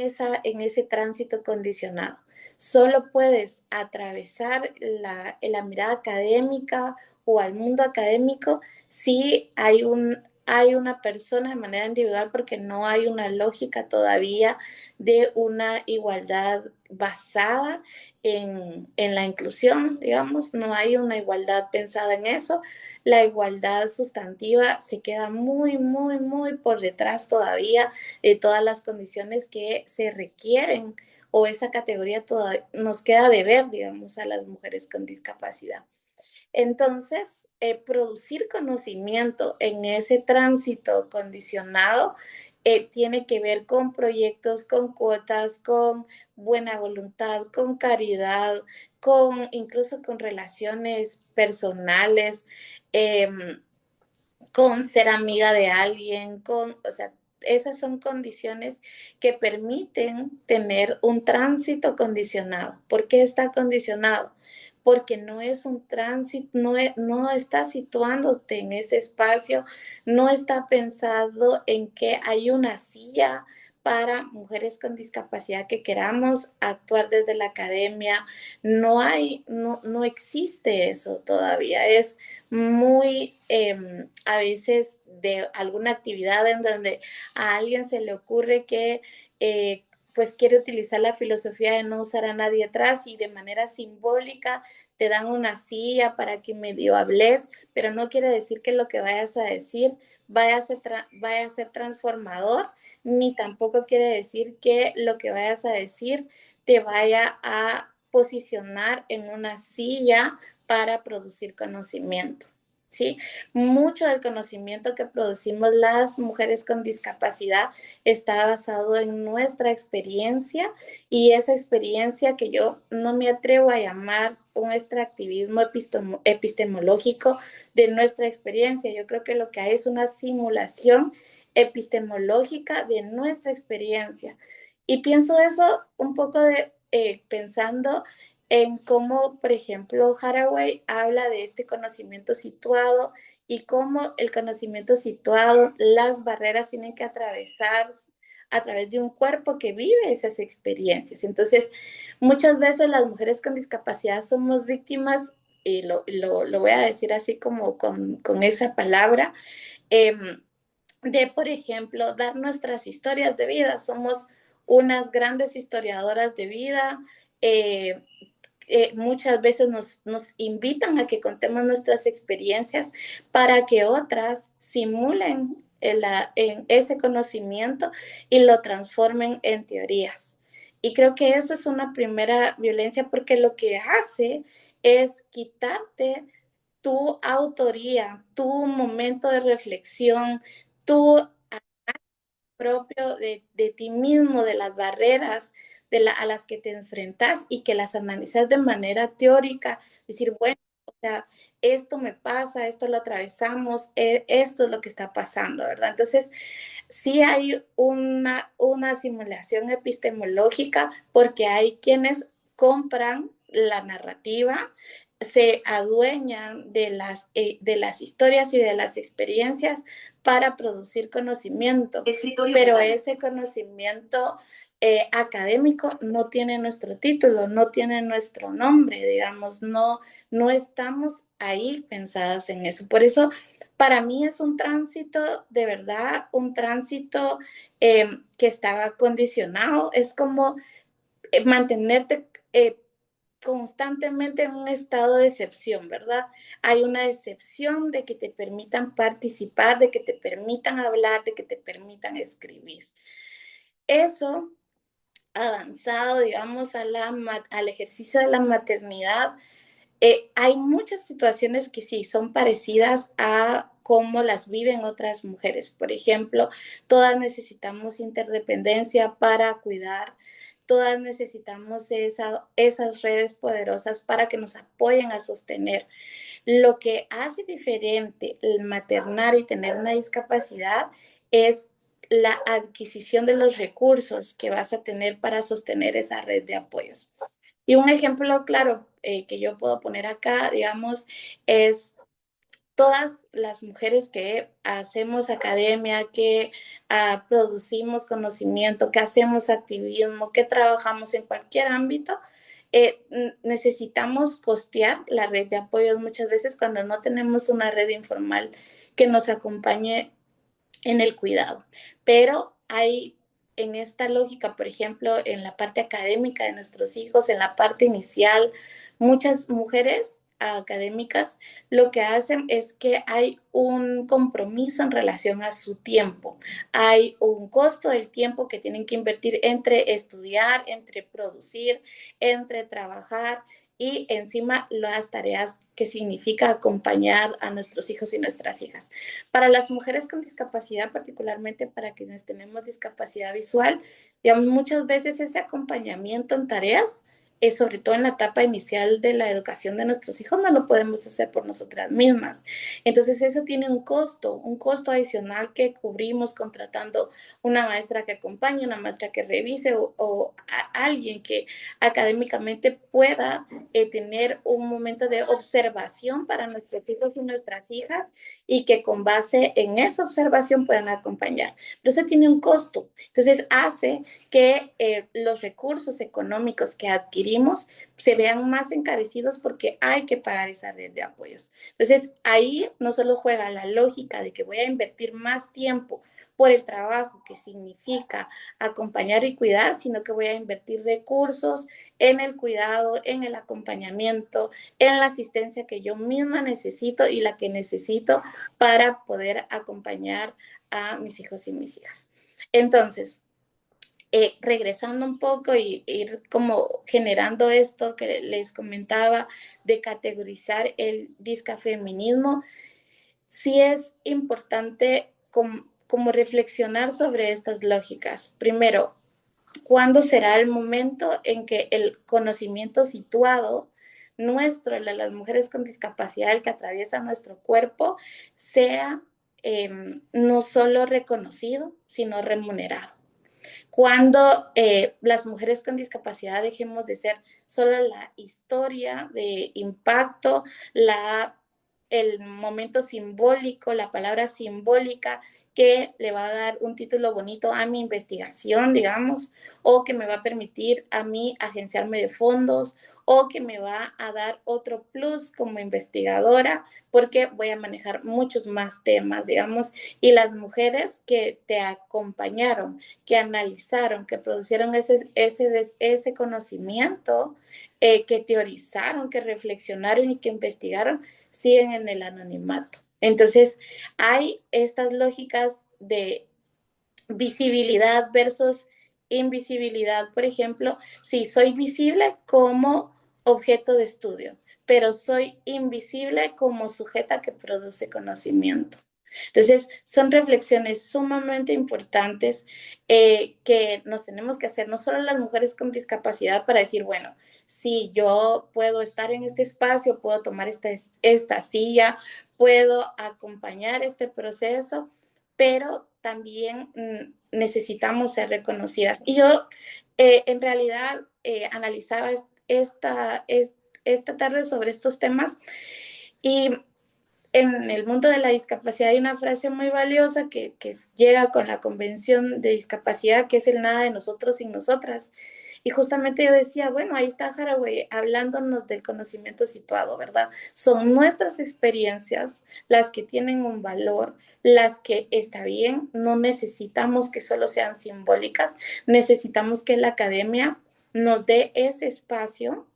ese tránsito condicionado. Solo puedes atravesar la mirada académica o al mundo académico si hay una persona de manera individual porque no hay una lógica todavía de una igualdad basada en la inclusión, digamos, no hay una igualdad pensada en eso. La igualdad sustantiva se queda muy, muy, muy por detrás todavía de todas las condiciones que se requieren o esa categoría nos queda de ver, digamos, a las mujeres con discapacidad. Entonces, producir conocimiento en ese tránsito condicionado tiene que ver con proyectos, con cuotas, con buena voluntad, con caridad, incluso con relaciones personales, eh, con ser amiga de alguien, o sea, esas son condiciones que permiten tener un tránsito condicionado. ¿Por qué está condicionado? Porque no es un tránsito, no está situándote en ese espacio, no está pensado en que hay una silla para mujeres con discapacidad que queramos actuar desde la academia. No existe eso todavía. Es muy a veces de alguna actividad en donde a alguien se le ocurre que pues quiere utilizar la filosofía de no usar a nadie atrás y de manera simbólica te dan una silla para que medio hables, pero no quiere decir que lo que vayas a decir vaya a ser transformador, ni tampoco quiere decir que lo que vayas a decir te vaya a posicionar en una silla para producir conocimiento. ¿sí? Mucho del conocimiento que producimos las mujeres con discapacidad está basado en nuestra experiencia, y esa experiencia que yo no me atrevo a llamar un extractivismo epistemológico de nuestra experiencia. Yo creo que lo que hay es una simulación epistemológica de nuestra experiencia. Y pienso eso un poco pensando en cómo, por ejemplo, Haraway habla de este conocimiento situado y cómo el conocimiento situado, las barreras tienen que atravesar a través de un cuerpo que vive esas experiencias. Entonces, muchas veces las mujeres con discapacidad somos víctimas, y lo voy a decir así como con esa palabra, eh, de, por ejemplo, dar nuestras historias de vida. Somos unas grandes historiadoras de vida. eh, Muchas veces nos invitan a que contemos nuestras experiencias para que otras simulen en ese conocimiento y lo transformen en teorías. Y creo que eso es una primera violencia, porque lo que hace es quitarte tu autoría, tu momento de reflexión, tu propio de ti mismo, de las barreras a las que te enfrentas, y que las analizas de manera teórica, decir, bueno, o sea, esto me pasa, esto lo atravesamos, esto es lo que está pasando, ¿verdad? Entonces, sí hay una simulación epistemológica, porque hay quienes compran la narrativa, se adueñan de las historias y de las experiencias para producir conocimiento, pero ese conocimiento académico no tiene nuestro título, no tiene nuestro nombre, digamos, no estamos ahí pensadas en eso. Por eso, para mí es un tránsito, de verdad, un tránsito que está condicionado. Es como mantenerte constantemente en un estado de excepción, ¿verdad? Hay una excepción de que te permitan participar, de que te permitan hablar, de que te permitan escribir. Eso avanzado, digamos, al ejercicio de la maternidad, hay muchas situaciones que sí son parecidas a cómo las viven otras mujeres. Por ejemplo, todas necesitamos interdependencia para cuidar, todas necesitamos esas redes poderosas para que nos apoyen a sostener. Lo que hace diferente el maternar y tener una discapacidad es la adquisición de los recursos que vas a tener para sostener esa red de apoyos. Y un ejemplo claro que yo puedo poner acá, digamos, es todas las mujeres que hacemos academia, que producimos conocimiento, que hacemos activismo, que trabajamos en cualquier ámbito. Necesitamos costear la red de apoyos muchas veces cuando no tenemos una red informal que nos acompañe en el cuidado. Pero hay en esta lógica, por ejemplo, en la parte académica de nuestros hijos, en la parte inicial, muchas mujeres académicas lo que hacen es que hay un compromiso en relación a su tiempo. Hay un costo del tiempo que tienen que invertir entre estudiar, entre producir, entre trabajar, y encima las tareas que significa acompañar a nuestros hijos y nuestras hijas. Para las mujeres con discapacidad, particularmente para quienes tenemos discapacidad visual, digamos, muchas veces ese acompañamiento en tareas, sobre todo en la etapa inicial de la educación de nuestros hijos, no lo podemos hacer por nosotras mismas. Entonces eso tiene un costo adicional que cubrimos contratando una maestra que acompañe, una maestra que revise, o alguien que académicamente pueda tener un momento de observación para nuestros hijos y nuestras hijas, y que con base en esa observación puedan acompañar. Pero eso tiene un costo. Entonces hace que los recursos económicos que adquirimos se vean más encarecidos, porque hay que pagar esa red de apoyos. Entonces ahí no solo juega la lógica de que voy a invertir más tiempo por el trabajo que significa acompañar y cuidar, sino que voy a invertir recursos en el cuidado, en el acompañamiento, en la asistencia que yo misma necesito y la que necesito para poder acompañar a mis hijos y mis hijas. Entonces, regresando un poco y ir como generando esto que les comentaba de categorizar el discafeminismo, sí es importante como reflexionar sobre estas lógicas. Primero, ¿cuándo será el momento en que el conocimiento situado nuestro, el de las mujeres con discapacidad, el que atraviesa nuestro cuerpo, sea no solo reconocido, sino remunerado? Cuando las mujeres con discapacidad dejemos de ser solo la historia de impacto, el momento simbólico, la palabra simbólica que le va a dar un título bonito a mi investigación, digamos, o que me va a permitir a mí agenciarme de fondos, o que me va a dar otro plus como investigadora, porque voy a manejar muchos más temas, digamos, y las mujeres que te acompañaron, que analizaron, que producieron ese conocimiento, que teorizaron, que reflexionaron y que investigaron, siguen en el anonimato. Entonces, hay estas lógicas de visibilidad versus invisibilidad. Por ejemplo, si soy visible como objeto de estudio, pero soy invisible como sujeta que produce conocimiento. Entonces, son reflexiones sumamente importantes que nos tenemos que hacer, no solo las mujeres con discapacidad, para decir, bueno, si yo puedo estar en este espacio, puedo tomar esta silla, puedo acompañar este proceso, pero también necesitamos ser reconocidas. Y yo en realidad analizaba esta tarde sobre estos temas y en el mundo de la discapacidad hay una frase muy valiosa que llega con la Convención de Discapacidad, que es el nada de nosotros sin nosotras. Y justamente yo decía, bueno, ahí está Haraway hablándonos del conocimiento situado, ¿verdad? Son nuestras experiencias las que tienen un valor, las que está bien, no necesitamos que solo sean simbólicas, necesitamos que la academia nos dé ese espacio,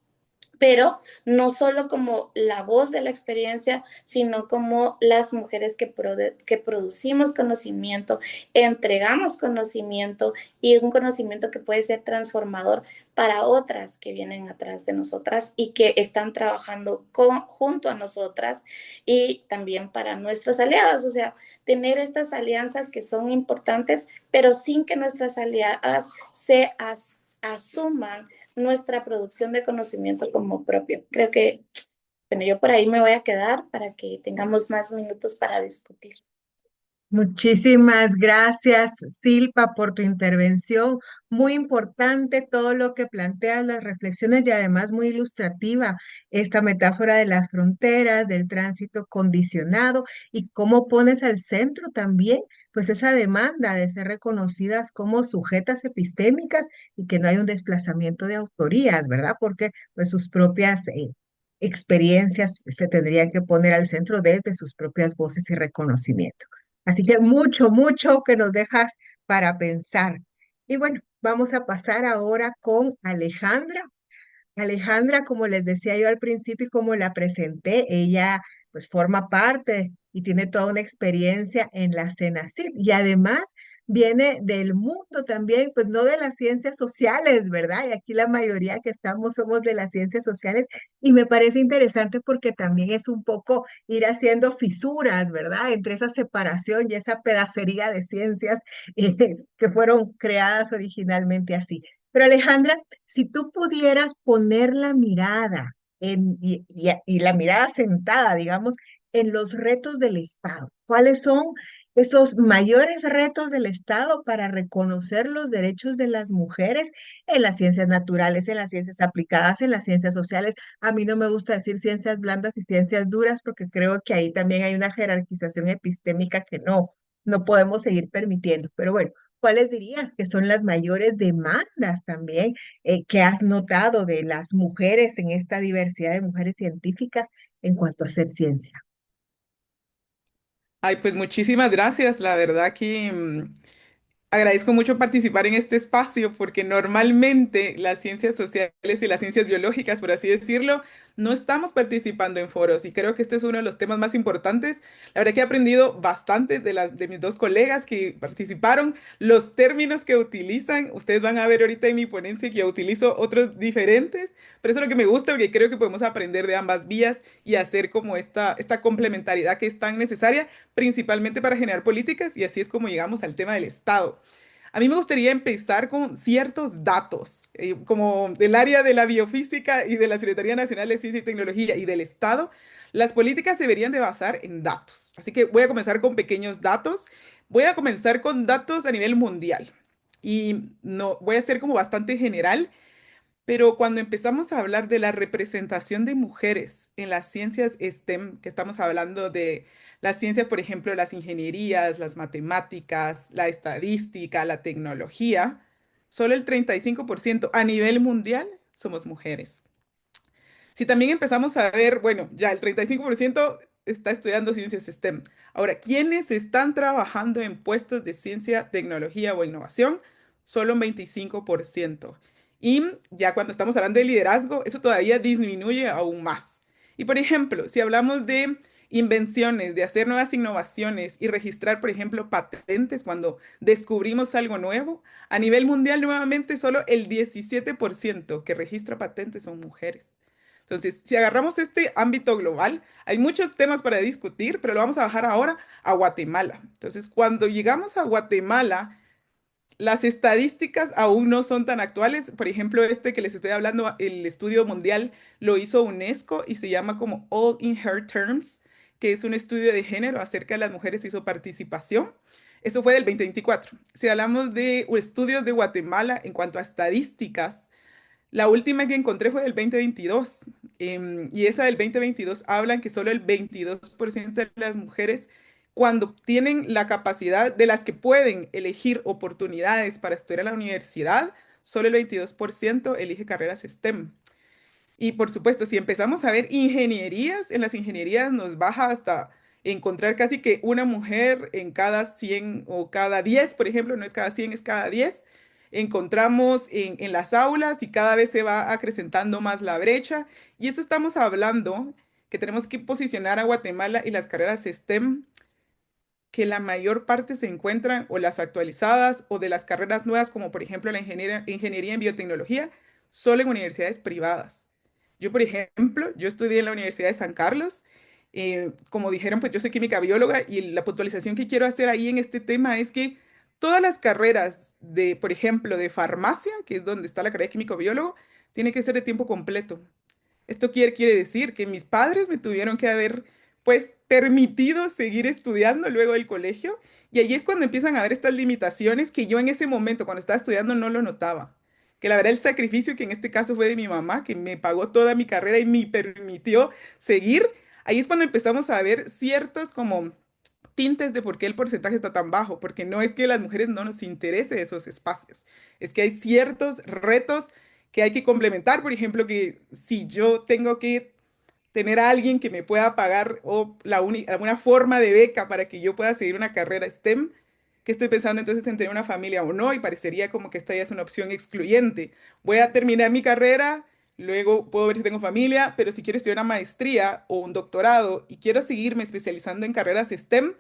pero no solo como la voz de la experiencia, sino como las mujeres que producimos conocimiento, entregamos conocimiento, y un conocimiento que puede ser transformador para otras que vienen atrás de nosotras y que están trabajando junto a nosotras, y también para nuestras aliadas. O sea, tener estas alianzas que son importantes, pero sin que nuestras aliadas se asuman nuestra producción de conocimiento como propio. Creo que, bueno, yo por ahí me voy a quedar para que tengamos más minutos para discutir. Muchísimas gracias, Silpa, por tu intervención. Muy importante todo lo que planteas, las reflexiones y además muy ilustrativa esta metáfora de las fronteras, del tránsito condicionado y cómo pones al centro también pues esa demanda de ser reconocidas como sujetas epistémicas y que no hay un desplazamiento de autorías, ¿verdad? Porque pues sus propias experiencias se tendrían que poner al centro desde sus propias voces y reconocimiento. Así que mucho, mucho que nos dejas para pensar. Y bueno, vamos a pasar ahora con Alejandra. Alejandra, como les decía yo al principio y como la presenté, ella pues forma parte y tiene toda una experiencia en la CENACYT y además viene del mundo también, pues no de las ciencias sociales, ¿verdad? Y aquí la mayoría que estamos somos de las ciencias sociales y me parece interesante porque también es un poco ir haciendo fisuras, ¿verdad? Entre esa separación y esa pedacería de ciencias que fueron creadas originalmente así. Pero Alejandra, si tú pudieras poner la mirada y la mirada sentada, digamos, en los retos del Estado, ¿cuáles son esos mayores retos del Estado para reconocer los derechos de las mujeres en las ciencias naturales, en las ciencias aplicadas, en las ciencias sociales? A mí no me gusta decir ciencias blandas y ciencias duras porque creo que ahí también hay una jerarquización epistémica que no podemos seguir permitiendo. Pero bueno, ¿cuáles dirías que son las mayores demandas también que has notado de las mujeres en esta diversidad de mujeres científicas en cuanto a hacer ciencia? Ay, pues muchísimas gracias. La verdad que agradezco mucho participar en este espacio porque normalmente las ciencias sociales y las ciencias biológicas, por así decirlo, no estamos participando en foros y creo que este es uno de los temas más importantes. La verdad que he aprendido bastante de mis dos colegas que participaron, los términos que utilizan. Ustedes van a ver ahorita en mi ponencia que yo utilizo otros diferentes, pero eso es lo que me gusta porque creo que podemos aprender de ambas vías y hacer como esta complementariedad que es tan necesaria, principalmente para generar políticas y así es como llegamos al tema del Estado. A mí me gustaría empezar con ciertos datos, como del área de la biofísica y de la Secretaría Nacional de Ciencia y Tecnología y del Estado. Las políticas se deberían de basar en datos. Así que voy a comenzar con pequeños datos. Voy a comenzar con datos a nivel mundial. Y no voy a ser como bastante general, pero cuando empezamos a hablar de la representación de mujeres en las ciencias STEM, que estamos hablando de las ciencias, por ejemplo, las ingenierías, las matemáticas, la estadística, la tecnología, solo el 35% a nivel mundial somos mujeres. Si también empezamos a ver, bueno, ya el 35% está estudiando ciencias STEM. Ahora, ¿quiénes están trabajando en puestos de ciencia, tecnología o innovación? Solo un 25%. Y ya cuando estamos hablando de liderazgo, eso todavía disminuye aún más. Y por ejemplo, si hablamos de invenciones, de hacer nuevas innovaciones y registrar, por ejemplo, patentes cuando descubrimos algo nuevo, a nivel mundial nuevamente solo el 17% que registra patentes son mujeres. Entonces, si agarramos este ámbito global, hay muchos temas para discutir, pero lo vamos a bajar ahora a Guatemala. Entonces, cuando llegamos a Guatemala, las estadísticas aún no son tan actuales. Por ejemplo, este que les estoy hablando, el estudio mundial lo hizo UNESCO y se llama como All in Her Terms, que es un estudio de género acerca de las mujeres y su participación. Eso fue del 2024. Si hablamos de estudios de Guatemala en cuanto a estadísticas, la última que encontré fue del 2022, y esa del 2022 hablan que solo el 22% de las mujeres, cuando tienen la capacidad de las que pueden elegir oportunidades para estudiar en la universidad, solo el 22% elige carreras STEM. Y por supuesto, si empezamos a ver ingenierías, en las ingenierías nos baja hasta encontrar casi que una mujer en cada 100 o cada 10, por ejemplo, no es cada 100, es cada 10. Encontramos en las aulas y cada vez se va acrecentando más la brecha. Y eso estamos hablando que tenemos que posicionar a Guatemala y las carreras STEM, que la mayor parte se encuentran o las actualizadas o de las carreras nuevas, como por ejemplo la ingeniería en biotecnología, solo en universidades privadas. Yo, por ejemplo, yo estudié en la Universidad de San Carlos. Como dijeron, pues yo soy química bióloga y la puntualización que quiero hacer ahí en este tema es que todas las carreras de, por ejemplo, de farmacia, que es donde está la carrera de químico biólogo, tiene que ser de tiempo completo. Esto quiere decir que mis padres me tuvieron que haber, pues, permitido seguir estudiando luego del colegio. Y ahí es cuando empiezan a ver estas limitaciones que yo en ese momento, cuando estaba estudiando, no lo notaba. Que la verdad el sacrificio que en este caso fue de mi mamá, que me pagó toda mi carrera y me permitió seguir, ahí es cuando empezamos a ver ciertos como tintes de por qué el porcentaje está tan bajo, porque no es que a las mujeres no nos interese esos espacios, es que hay ciertos retos que hay que complementar. Por ejemplo, que si yo tengo que tener a alguien que me pueda pagar o alguna forma de beca para que yo pueda seguir una carrera STEM, que estoy pensando entonces en tener una familia o no, y parecería como que esta ya es una opción excluyente. Voy a terminar mi carrera, luego puedo ver si tengo familia, pero si quiero estudiar una maestría o un doctorado y quiero seguirme especializando en carreras STEM,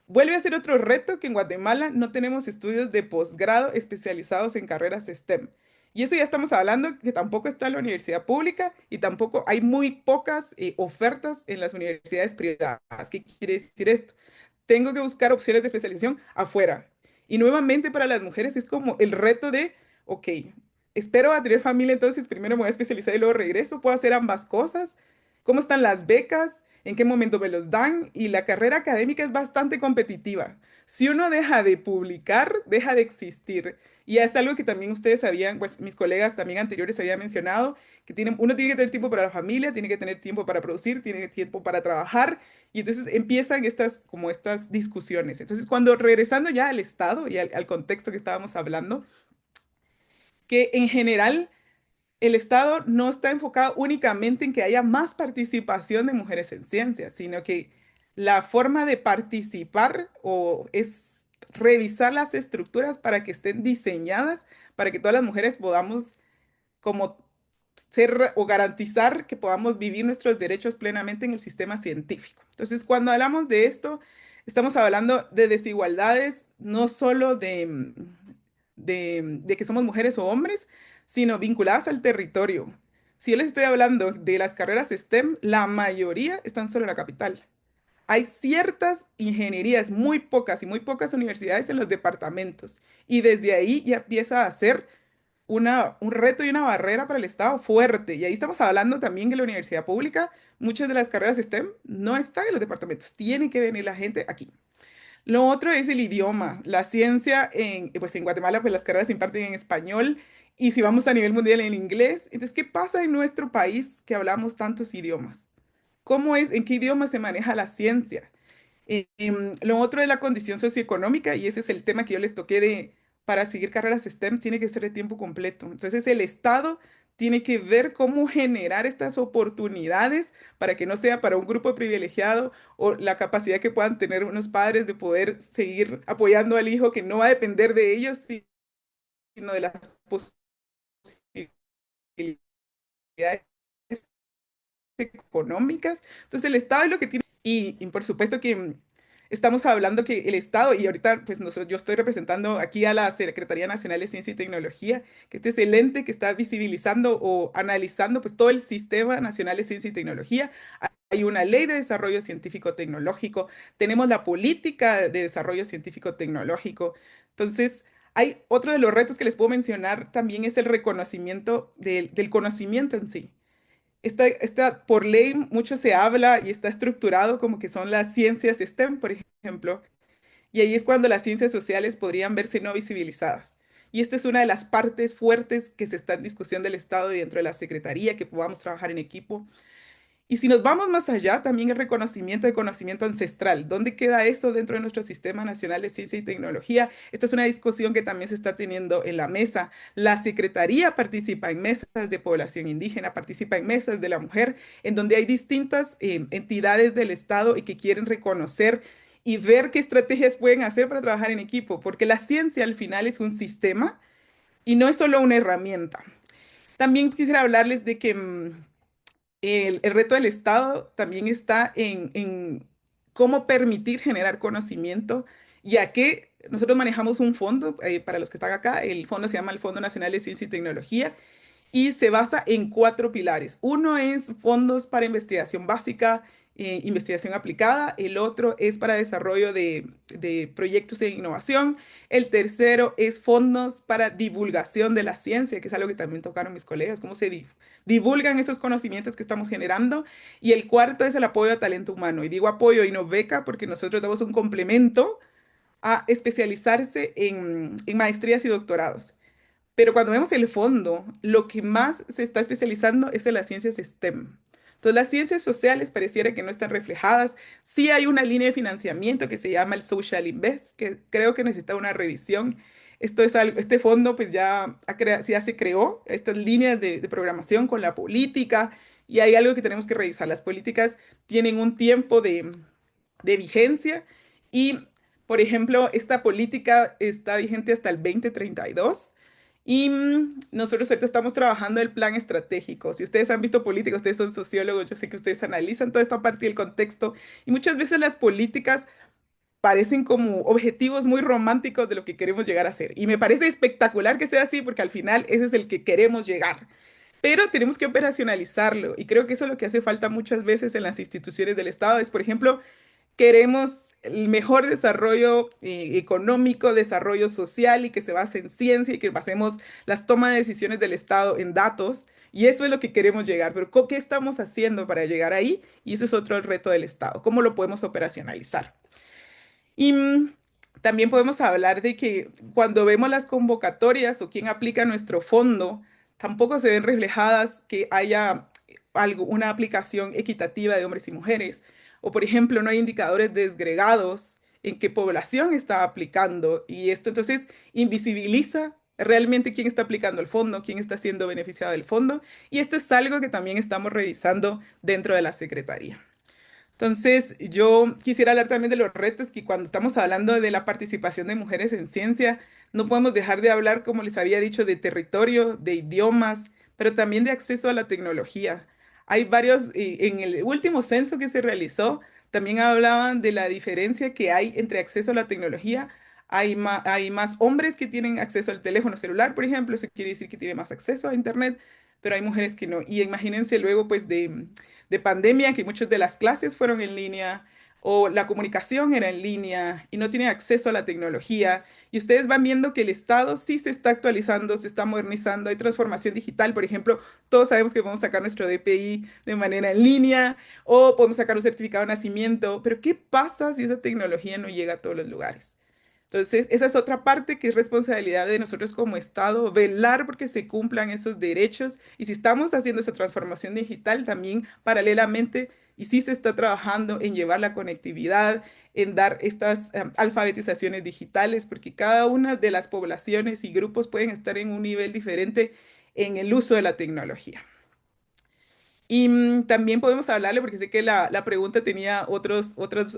vuelve a ser otro reto que en Guatemala no tenemos estudios de posgrado especializados en carreras STEM. Y eso ya estamos hablando que tampoco está en la universidad pública y tampoco hay muy pocas ofertas en las universidades privadas. ¿Qué quiere decir esto? Tengo que buscar opciones de especialización afuera. Y nuevamente para las mujeres es como el reto de, ok, espero a tener familia, entonces primero me voy a especializar y luego regreso, puedo hacer ambas cosas. ¿Cómo están las becas? ¿En qué momento me los dan? Y la carrera académica es bastante competitiva. Si uno deja de publicar, deja de existir. Y es algo que también ustedes sabían, pues mis colegas también anteriores habían mencionado, que uno tiene que tener tiempo para la familia, tiene que tener tiempo para producir, tiene tiempo para trabajar, y entonces empiezan como estas discusiones. Entonces, cuando regresando ya al estado y al contexto que estábamos hablando, que en general el Estado no está enfocado únicamente en que haya más participación de mujeres en ciencias, sino que la forma de participar o es revisar las estructuras para que estén diseñadas para que todas las mujeres podamos como ser o garantizar que podamos vivir nuestros derechos plenamente en el sistema científico. Entonces, cuando hablamos de esto, estamos hablando de desigualdades, no solo de que somos mujeres o hombres, sino vinculadas al territorio. Si yo les estoy hablando de las carreras STEM, la mayoría están solo en la capital. Hay ciertas ingenierías, muy pocas universidades en los departamentos. Y desde ahí ya empieza a ser un reto y una barrera para el Estado fuerte. Y ahí estamos hablando también que la universidad pública, muchas de las carreras STEM no están en los departamentos. Tiene que venir la gente aquí. Lo otro es el idioma. La ciencia, pues en Guatemala, pues las carreras se imparten en español y si vamos a nivel mundial en inglés. Entonces, ¿qué pasa en nuestro país que hablamos tantos idiomas? ¿Cómo es, en qué idioma se maneja la ciencia? Lo otro es la condición socioeconómica y ese es el tema que yo les toqué de, para seguir carreras STEM, tiene que ser de tiempo completo. Entonces el Estado tiene que ver cómo generar estas oportunidades para que no sea para un grupo privilegiado o la capacidad que puedan tener unos padres de poder seguir apoyando al hijo que no va a depender de ellos, sino de las posibilidades económicas. Entonces el Estado es lo que tiene, y por supuesto que estamos hablando que el Estado, y ahorita pues yo estoy representando aquí a la Secretaría Nacional de Ciencia y Tecnología, que este es el ente que está visibilizando o analizando pues todo el Sistema Nacional de Ciencia y Tecnología. Hay una ley de desarrollo científico-tecnológico, tenemos la política de desarrollo científico-tecnológico. Entonces, hay otro de los retos que les puedo mencionar también es el reconocimiento del conocimiento en sí. Por ley mucho se habla y está estructurado como que son las ciencias STEM, por ejemplo, y ahí es cuando las ciencias sociales podrían verse no visibilizadas. Y esta es una de las partes fuertes que se está en discusión del Estado y dentro de la Secretaría, que podamos trabajar en equipo. Y si nos vamos más allá, también el reconocimiento de conocimiento ancestral. ¿Dónde queda eso dentro de nuestro Sistema Nacional de Ciencia y Tecnología? Esta es una discusión que también se está teniendo en la mesa. La Secretaría participa en mesas de población indígena, participa en mesas de la mujer, en donde hay distintas entidades del Estado y que quieren reconocer y ver qué estrategias pueden hacer para trabajar en equipo, porque la ciencia al final es un sistema y no es solo una herramienta. También quisiera hablarles de que el reto del Estado también está en cómo permitir generar conocimiento, ya que nosotros manejamos un fondo, para los que están acá, el fondo se llama el Fondo Nacional de Ciencia y Tecnología, y se basa en cuatro pilares. Uno es fondos para investigación básica, investigación aplicada. El otro es para desarrollo de proyectos de innovación. El tercero es fondos para divulgación de la ciencia, que es algo que también tocaron mis colegas, cómo se divulgan esos conocimientos que estamos generando. Y el cuarto es el apoyo a talento humano. Y digo apoyo y no beca porque nosotros damos un complemento a especializarse en maestrías y doctorados. Pero cuando vemos el fondo, lo que más se está especializando es en las ciencias STEM. Entonces, las ciencias sociales pareciera que no están reflejadas. Sí hay una línea de financiamiento que se llama el Social Invest, que creo que necesita una revisión. Esto es algo, este fondo pues ya se creó, estas líneas de programación con la política, y hay algo que tenemos que revisar. Las políticas tienen un tiempo de vigencia y, por ejemplo, esta política está vigente hasta el 2032. Y nosotros ahorita estamos trabajando el plan estratégico. Si ustedes han visto política, ustedes son sociólogos, yo sé que ustedes analizan toda esta parte del contexto y muchas veces las políticas parecen como objetivos muy románticos de lo que queremos llegar a ser. Y me parece espectacular que sea así porque al final ese es el que queremos llegar. Pero tenemos que operacionalizarlo y creo que eso es lo que hace falta muchas veces en las instituciones del Estado. Es, por ejemplo, queremos el mejor desarrollo económico, desarrollo social y que se base en ciencia y que basemos las tomas de decisiones del Estado en datos. Y eso es lo que queremos llegar. Pero ¿qué estamos haciendo para llegar ahí? Y eso es otro reto del Estado. ¿Cómo lo podemos operacionalizar? Y también podemos hablar de que cuando vemos las convocatorias o quién aplica nuestro fondo, tampoco se ven reflejadas que haya una aplicación equitativa de hombres y mujeres. O, por ejemplo, no hay indicadores desgregados en qué población está aplicando. Y esto entonces invisibiliza realmente quién está aplicando el fondo, quién está siendo beneficiado del fondo. Y esto es algo que también estamos revisando dentro de la Secretaría. Entonces, yo quisiera hablar también de los retos que cuando estamos hablando de la participación de mujeres en ciencia, no podemos dejar de hablar, como les había dicho, de territorio, de idiomas, pero también de acceso a la tecnología. Hay varios, en el último censo que se realizó, también hablaban de la diferencia que hay entre acceso a la tecnología. Hay más hombres que tienen acceso al teléfono celular, por ejemplo, eso quiere decir que tienen más acceso a Internet, pero hay mujeres que no. Y imagínense luego, pues, de pandemia, que muchas de las clases fueron en línea o la comunicación era en línea y no tienen acceso a la tecnología. Y ustedes van viendo que el Estado sí se está actualizando, se está modernizando, hay transformación digital. Por ejemplo, todos sabemos que podemos sacar nuestro DPI de manera en línea o podemos sacar un certificado de nacimiento, pero ¿qué pasa si esa tecnología no llega a todos los lugares? Entonces, esa es otra parte que es responsabilidad de nosotros como Estado, velar porque se cumplan esos derechos. Y si estamos haciendo esa transformación digital, también paralelamente, y sí se está trabajando en llevar la conectividad, en dar estas alfabetizaciones digitales, porque cada una de las poblaciones y grupos pueden estar en un nivel diferente en el uso de la tecnología. Y también podemos hablarle, porque sé que la pregunta tenía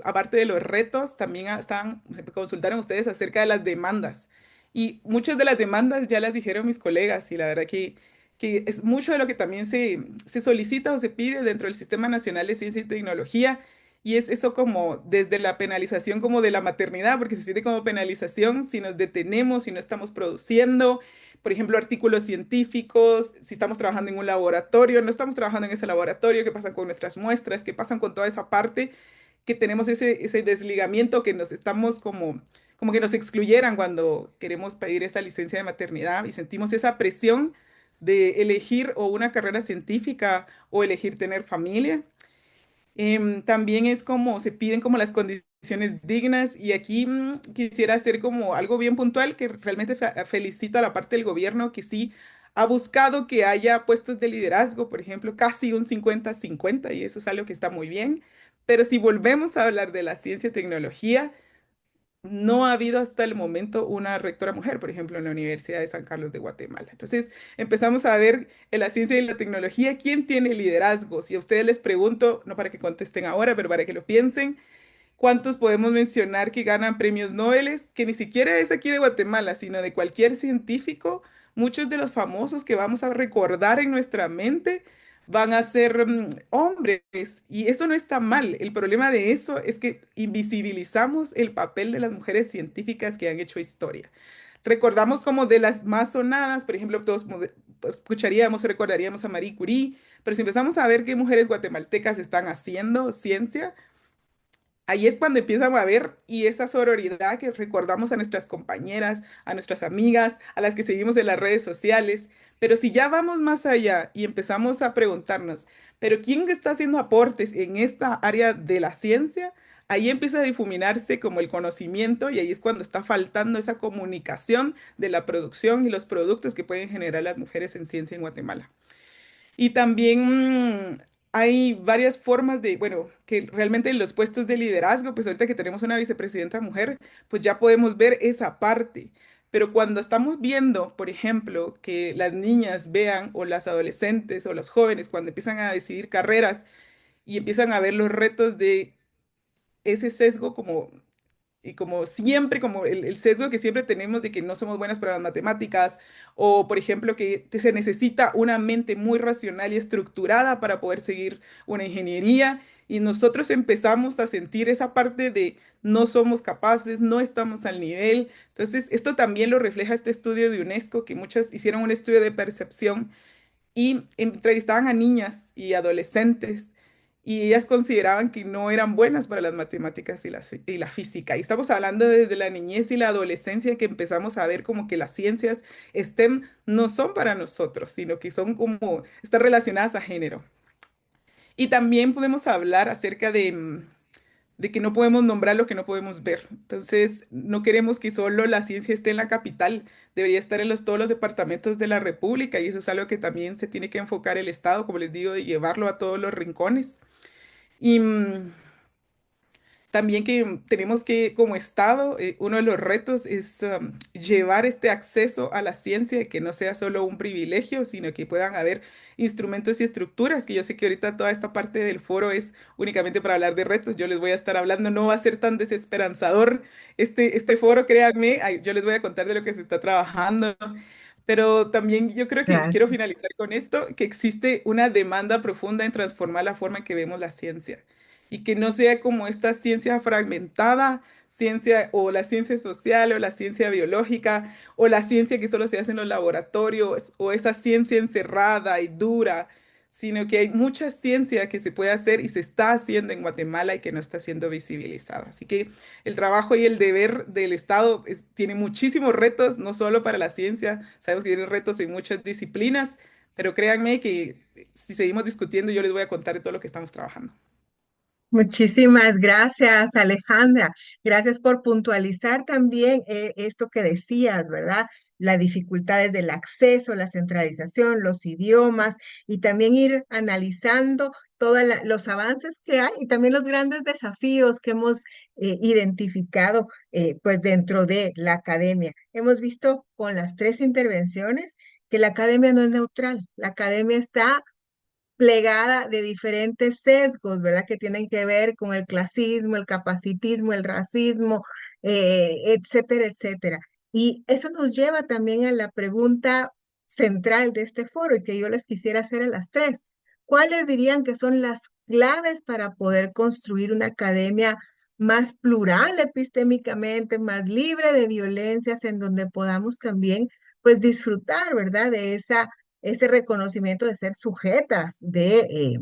aparte de los retos, también se consultaron ustedes acerca de las demandas. Y muchas de las demandas ya las dijeron mis colegas, y la verdad que es mucho de lo que también se solicita o se pide dentro del Sistema Nacional de Ciencia y Tecnología. Y es eso como desde la penalización como de la maternidad, porque se siente como penalización si nos detenemos, si no estamos produciendo por ejemplo, artículos científicos, si estamos trabajando en un laboratorio, no estamos trabajando en ese laboratorio, qué pasa con nuestras muestras, qué pasa con toda esa parte, que tenemos ese desligamiento que nos estamos como que nos excluyeran cuando queremos pedir esa licencia de maternidad y sentimos esa presión de elegir o una carrera científica o elegir tener familia. También es como se piden como las condiciones dignas y aquí quisiera hacer como algo bien puntual que realmente felicito a la parte del gobierno que sí ha buscado que haya puestos de liderazgo, por ejemplo, casi un 50-50 y eso es algo que está muy bien. Pero si volvemos a hablar de la ciencia y tecnología, no ha habido hasta el momento una rectora mujer, por ejemplo, en la Universidad de San Carlos de Guatemala. Entonces, empezamos a ver en la ciencia y la tecnología quién tiene liderazgo. Si a ustedes les pregunto, no para que contesten ahora, pero para que lo piensen, ¿cuántos podemos mencionar que ganan premios Nobel? Que ni siquiera es aquí de Guatemala, sino de cualquier científico. Muchos de los famosos que vamos a recordar en nuestra mente van a ser hombres y eso no está mal. El problema de eso es que invisibilizamos el papel de las mujeres científicas que han hecho historia. Recordamos como de las más sonadas, por ejemplo, todos escucharíamos, recordaríamos a Marie Curie, pero si empezamos a ver qué mujeres guatemaltecas están haciendo ciencia, ahí es cuando empiezan a ver y esa sororidad que recordamos a nuestras compañeras, a nuestras amigas, a las que seguimos en las redes sociales. Pero si ya vamos más allá y empezamos a preguntarnos, ¿pero quién está haciendo aportes en esta área de la ciencia? Ahí empieza a difuminarse como el conocimiento y ahí es cuando está faltando esa comunicación de la producción y los productos que pueden generar las mujeres en ciencia en Guatemala. Y también hay varias formas de, bueno, que realmente en los puestos de liderazgo, pues ahorita que tenemos una vicepresidenta mujer, pues ya podemos ver esa parte. Pero cuando estamos viendo, por ejemplo, que las niñas vean o las adolescentes o los jóvenes, cuando empiezan a decidir carreras y empiezan a ver los retos de ese sesgo como y como siempre, como el sesgo que siempre tenemos de que no somos buenas para las matemáticas, o por ejemplo que se necesita una mente muy racional y estructurada para poder seguir una ingeniería, y nosotros empezamos a sentir esa parte de no somos capaces, no estamos al nivel. Entonces, esto también lo refleja este estudio de UNESCO, que muchas hicieron un estudio de percepción y entrevistaban a niñas y adolescentes y ellas consideraban que no eran buenas para las matemáticas y la física. Y estamos hablando desde la niñez y la adolescencia que empezamos a ver como que las ciencias STEM no son para nosotros, sino que son como, están relacionadas a género. Y también podemos hablar acerca de que no podemos nombrar lo que no podemos ver. Entonces, no queremos que solo la ciencia esté en la capital, debería estar en todos los departamentos de la República y eso es algo que también se tiene que enfocar el Estado, como les digo, de llevarlo a todos los rincones. Y también que tenemos que, como Estado, uno de los retos es llevar este acceso a la ciencia, que no sea solo un privilegio, sino que puedan haber instrumentos y estructuras, que yo sé que ahorita toda esta parte del foro es únicamente para hablar de retos, yo les voy a estar hablando, no va a ser tan desesperanzador este foro, créanme, yo les voy a contar de lo que se está trabajando, Pero también yo creo que quiero Gracias. finalizar con esto, que existe una demanda profunda en transformar la forma en que vemos la ciencia y que no sea como esta ciencia fragmentada, ciencia o la ciencia social o la ciencia biológica o la ciencia que solo se hace en los laboratorios o esa ciencia encerrada y dura, sino que hay mucha ciencia que se puede hacer y se está haciendo en Guatemala y que no está siendo visibilizada. Así que el trabajo y el deber del Estado tiene muchísimos retos, no solo para la ciencia, sabemos que tiene retos en muchas disciplinas, pero créanme que si seguimos discutiendo, yo les voy a contar de todo lo que estamos trabajando. Muchísimas gracias, Alejandra. Gracias por puntualizar también esto que decías, ¿verdad? Las dificultades del acceso, la centralización, los idiomas y también ir analizando todos los avances que hay y también los grandes desafíos que hemos identificado pues dentro de la academia. Hemos visto con las tres intervenciones que la academia no es neutral, la academia está plegada de diferentes sesgos, ¿verdad? Que tienen que ver con el clasismo, el capacitismo, el racismo, etcétera, etcétera. Y eso nos lleva también a la pregunta central de este foro y que yo les quisiera hacer a las tres. ¿Cuáles dirían que son las claves para poder construir una academia más plural epistémicamente, más libre de violencias, en donde podamos también, pues, disfrutar, ¿verdad? De ese reconocimiento de ser sujetas de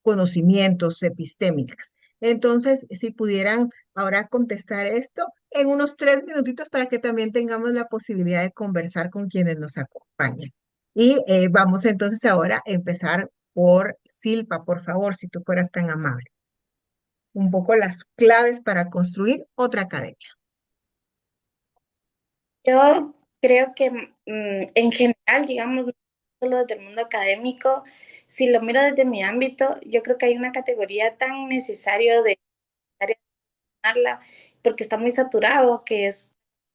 conocimientos epistémicas? Entonces, si pudieran ahora contestar esto en unos 3 minutitos para que también tengamos la posibilidad de conversar con quienes nos acompañan. Y vamos entonces ahora a empezar por Silpa, por favor, si tú fueras tan amable. Un poco las claves para construir otra academia. Yo creo que en general, digamos, no solo desde el mundo académico, si lo miro desde mi ámbito, yo creo que hay una categoría tan necesario de mencionarla, porque está muy saturado, que es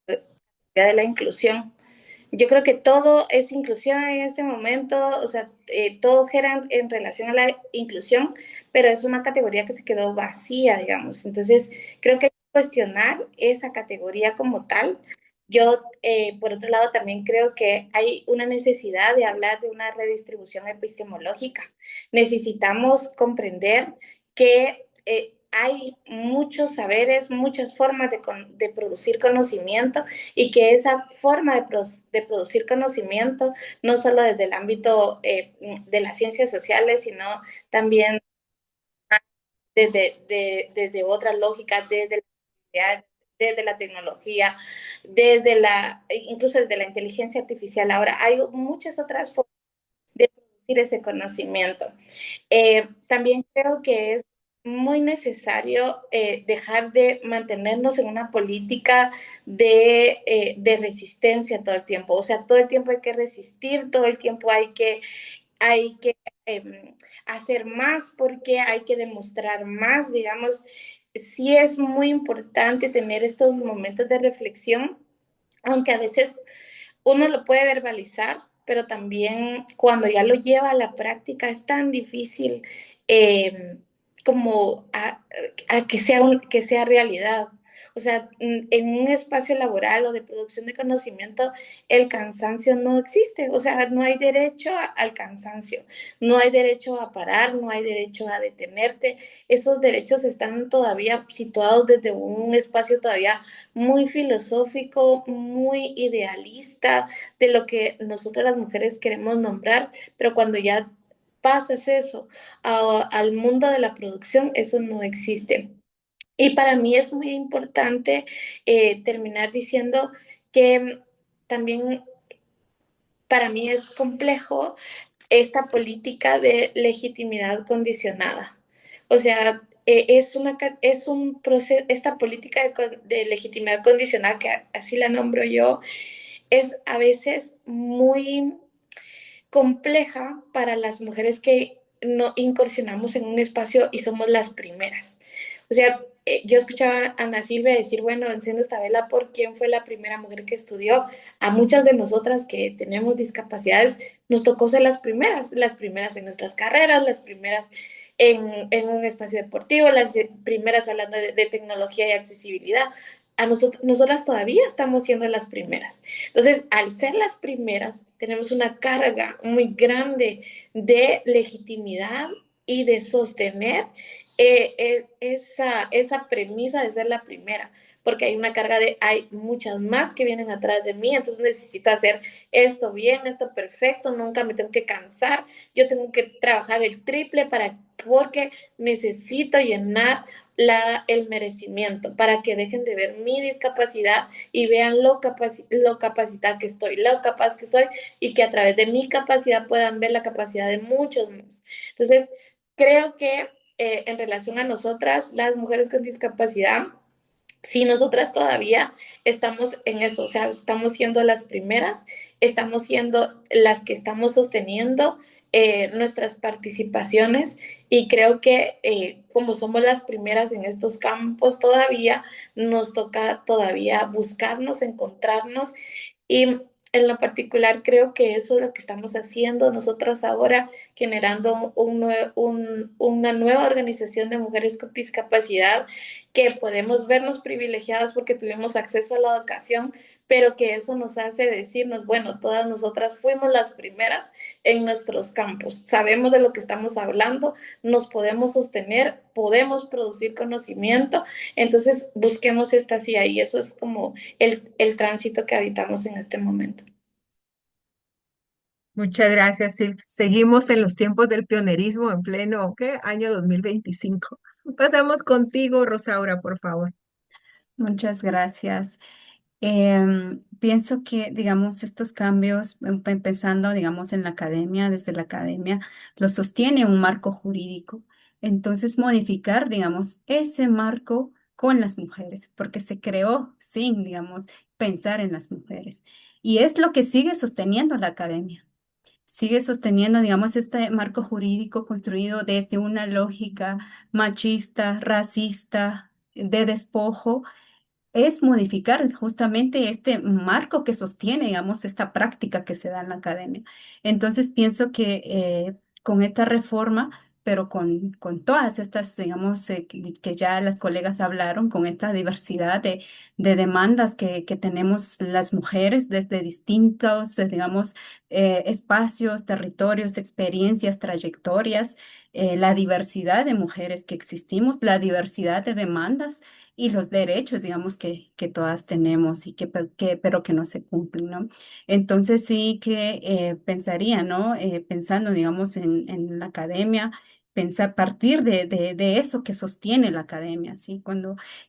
de la inclusión. Yo creo que todo es inclusión en este momento, o sea, todo gira en relación a la inclusión, pero es una categoría que se quedó vacía, digamos. Entonces, creo que hay que cuestionar esa categoría como tal. Yo, por otro lado, también creo que hay una necesidad de hablar de una redistribución epistemológica. Necesitamos comprender que hay muchos saberes, muchas formas de producir conocimiento y que esa forma de producir conocimiento, no solo desde el ámbito de las ciencias sociales, sino también desde otras lógicas, desde la tecnología, incluso desde la inteligencia artificial. Ahora, hay muchas otras formas de producir ese conocimiento. También creo que es muy necesario dejar de mantenernos en una política de resistencia todo el tiempo. O sea, todo el tiempo hay que resistir, todo el tiempo hay que hacer más porque hay que demostrar más, digamos. Sí es muy importante tener estos momentos de reflexión, aunque a veces uno lo puede verbalizar, pero también cuando ya lo lleva a la práctica es tan difícil eh, como a que sea realidad. O sea, en un espacio laboral o de producción de conocimiento, el cansancio no existe. O sea, no hay derecho al cansancio, no hay derecho a parar, no hay derecho a detenerte. Esos derechos están todavía situados desde un espacio todavía muy filosófico, muy idealista de lo que nosotras las mujeres queremos nombrar, pero cuando ya pasas eso al mundo de la producción, eso no existe. Y para mí es muy importante terminar diciendo que también para mí es complejo esta política de legitimidad condicionada. O sea, es un proceso, esta política de legitimidad condicionada, que así la nombro yo, es a veces muy compleja para las mujeres que no incursionamos en un espacio y somos las primeras. O sea, yo escuchaba a Ana Silvia decir, bueno, enciendo esta vela por quién fue la primera mujer que estudió. A muchas de nosotras que tenemos discapacidades nos tocó ser las primeras en nuestras carreras, las primeras en un espacio deportivo, las primeras hablando de tecnología y accesibilidad. nosotras todavía estamos siendo las primeras. Entonces, al ser las primeras, tenemos una carga muy grande de legitimidad y de sostener esa premisa de ser la primera, porque hay una carga de, hay muchas más que vienen atrás de mí, entonces necesito hacer esto bien, esto perfecto, nunca me tengo que cansar, yo tengo que trabajar el triple porque necesito llenar el merecimiento, para que dejen de ver mi discapacidad y vean lo capacitada que estoy, lo capaz que soy, y que a través de mi capacidad puedan ver la capacidad de muchos más. Entonces, creo que en relación a nosotras, las mujeres con discapacidad, si nosotras todavía estamos en eso, o sea, estamos siendo las primeras, estamos siendo las que estamos sosteniendo nuestras participaciones, y creo que como somos las primeras en estos campos todavía, nos toca todavía buscarnos, encontrarnos, y en lo particular creo que eso es lo que estamos haciendo nosotras ahora, generando una nueva organización de mujeres con discapacidad, que podemos vernos privilegiadas porque tuvimos acceso a la educación, pero que eso nos hace decirnos, bueno, todas nosotras fuimos las primeras en nuestros campos, sabemos de lo que estamos hablando, nos podemos sostener, podemos producir conocimiento, entonces busquemos esta CIA, y eso es como el tránsito que habitamos en este momento. Muchas gracias, Sil. Seguimos en los tiempos del pionerismo en pleno, ¿qué? Año 2025. Pasamos contigo, Rosaura, por favor. Muchas gracias. Pienso que, digamos, estos cambios, pensando, digamos, en la academia, desde la academia, lo sostiene un marco jurídico. Entonces, modificar, digamos, ese marco con las mujeres, porque se creó sin, digamos, pensar en las mujeres. Y es lo que sigue sosteniendo la academia. Sigue sosteniendo, digamos, este marco jurídico construido desde una lógica machista, racista, de despojo, es modificar justamente este marco que sostiene, digamos, esta práctica que se da en la academia. Entonces, pienso que con esta reforma, pero con todas estas, digamos, que ya las colegas hablaron, con esta diversidad de demandas que tenemos las mujeres desde distintos, digamos, espacios, territorios, experiencias, trayectorias, la diversidad de mujeres que existimos, la diversidad de demandas y los derechos, digamos, que todas tenemos y pero que no se cumplen, ¿no? Entonces sí que pensaría, ¿no? Pensando, digamos, en la academia, pensar partir de eso que sostiene la academia, ¿sí?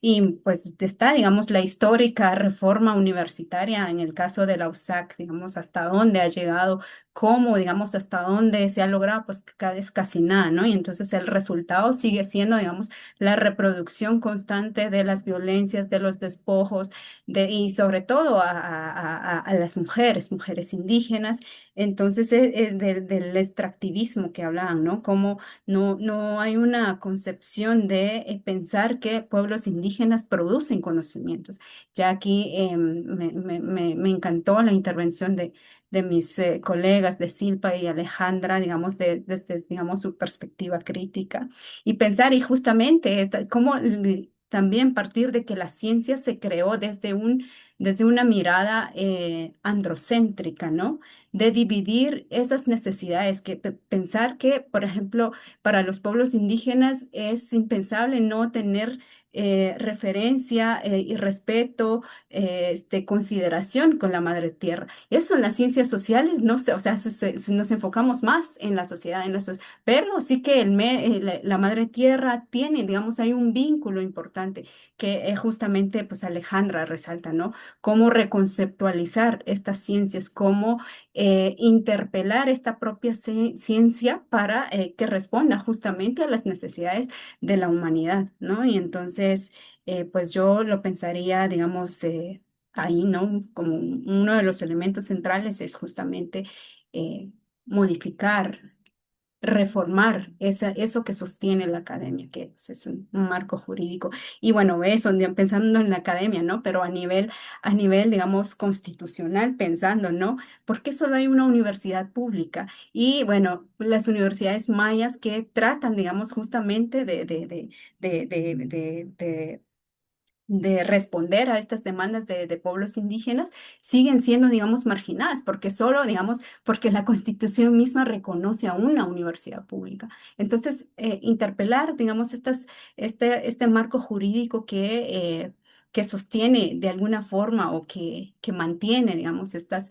Y pues está, digamos, la histórica reforma universitaria en el caso de la USAC, digamos, hasta dónde ha llegado, cómo, digamos, hasta dónde se ha logrado, pues es casi nada, ¿no? Y entonces el resultado sigue siendo, digamos, la reproducción constante de las violencias, de los despojos, y sobre todo a las mujeres, mujeres indígenas. Entonces, del extractivismo que hablaban, ¿no? Como no hay una concepción de pensar que pueblos indígenas producen conocimientos. Ya aquí me encantó la intervención de mis colegas de Silpa y Alejandra, digamos, desde, digamos, su perspectiva crítica y pensar, y justamente cómo también partir de que la ciencia se creó desde una mirada androcéntrica, ¿no? De dividir esas necesidades, pensar que, por ejemplo, para los pueblos indígenas es impensable no tener referencia y respeto, consideración con la madre tierra. Eso en las ciencias sociales, no sé, o sea, nos enfocamos más en la sociedad, pero sí que la madre tierra tiene, digamos, hay un vínculo importante que justamente, pues Alejandra resalta, ¿no? Cómo reconceptualizar estas ciencias, cómo interpelar esta propia ciencia para que responda justamente a las necesidades de la humanidad, ¿no? Y entonces, pues yo lo pensaría, digamos, ahí, ¿no? Como uno de los elementos centrales es justamente modificar, reformar eso que sostiene la academia, que pues, es un marco jurídico. Y bueno, eso, pensando en la academia, ¿no? Pero a nivel, digamos, constitucional, pensando, ¿no? ¿Por qué solo hay una universidad pública? Y bueno, las universidades mayas que tratan, digamos, justamente de de responder a estas demandas de pueblos indígenas, siguen siendo, digamos, marginadas, porque solo, digamos, porque la Constitución misma reconoce a una universidad pública. Entonces, interpelar, digamos, este marco jurídico que sostiene de alguna forma o que mantiene, digamos, estas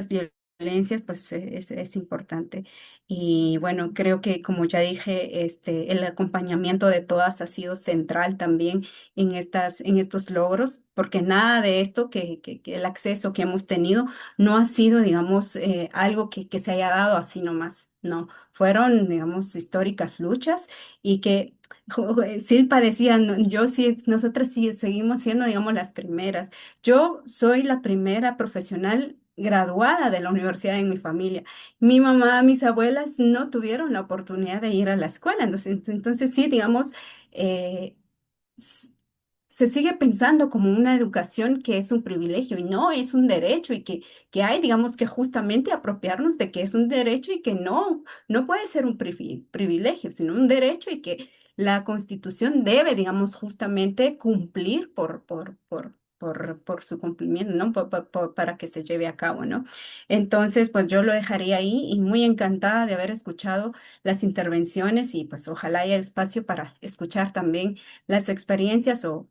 violencias, pues es importante. Y bueno, creo que como ya dije, el acompañamiento de todas ha sido central también en estos logros, porque nada de esto, que el acceso que hemos tenido, no ha sido, digamos, algo que se haya dado así nomás, no, fueron, digamos, históricas luchas y que Silpa decía, yo sí, nosotras sí seguimos siendo, digamos, las primeras. Yo soy la primera profesional graduada de la universidad en mi familia. Mi mamá, mis abuelas no tuvieron la oportunidad de ir a la escuela, entonces sí, digamos, eh, s- se sigue pensando como una educación que es un privilegio y no es un derecho y que hay, digamos, que justamente apropiarnos de que es un derecho y que no puede ser un privilegio, sino un derecho y que la Constitución debe, digamos, justamente cumplir por su cumplimiento, ¿no? Para que se lleve a cabo, ¿no? Entonces, pues yo lo dejaría ahí y muy encantada de haber escuchado las intervenciones y pues ojalá haya espacio para escuchar también las experiencias o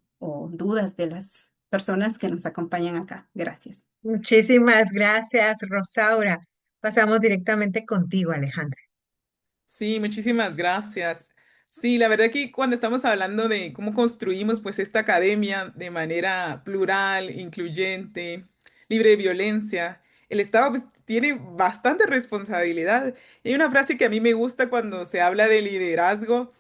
dudas de las personas que nos acompañan acá. Gracias. Muchísimas gracias, Rosaura. Pasamos directamente contigo, Alejandra. Sí, muchísimas gracias. Sí, la verdad que cuando estamos hablando de cómo construimos pues esta academia de manera plural, incluyente, libre de violencia, el Estado pues tiene bastante responsabilidad. Y hay una frase que a mí me gusta cuando se habla de liderazgo,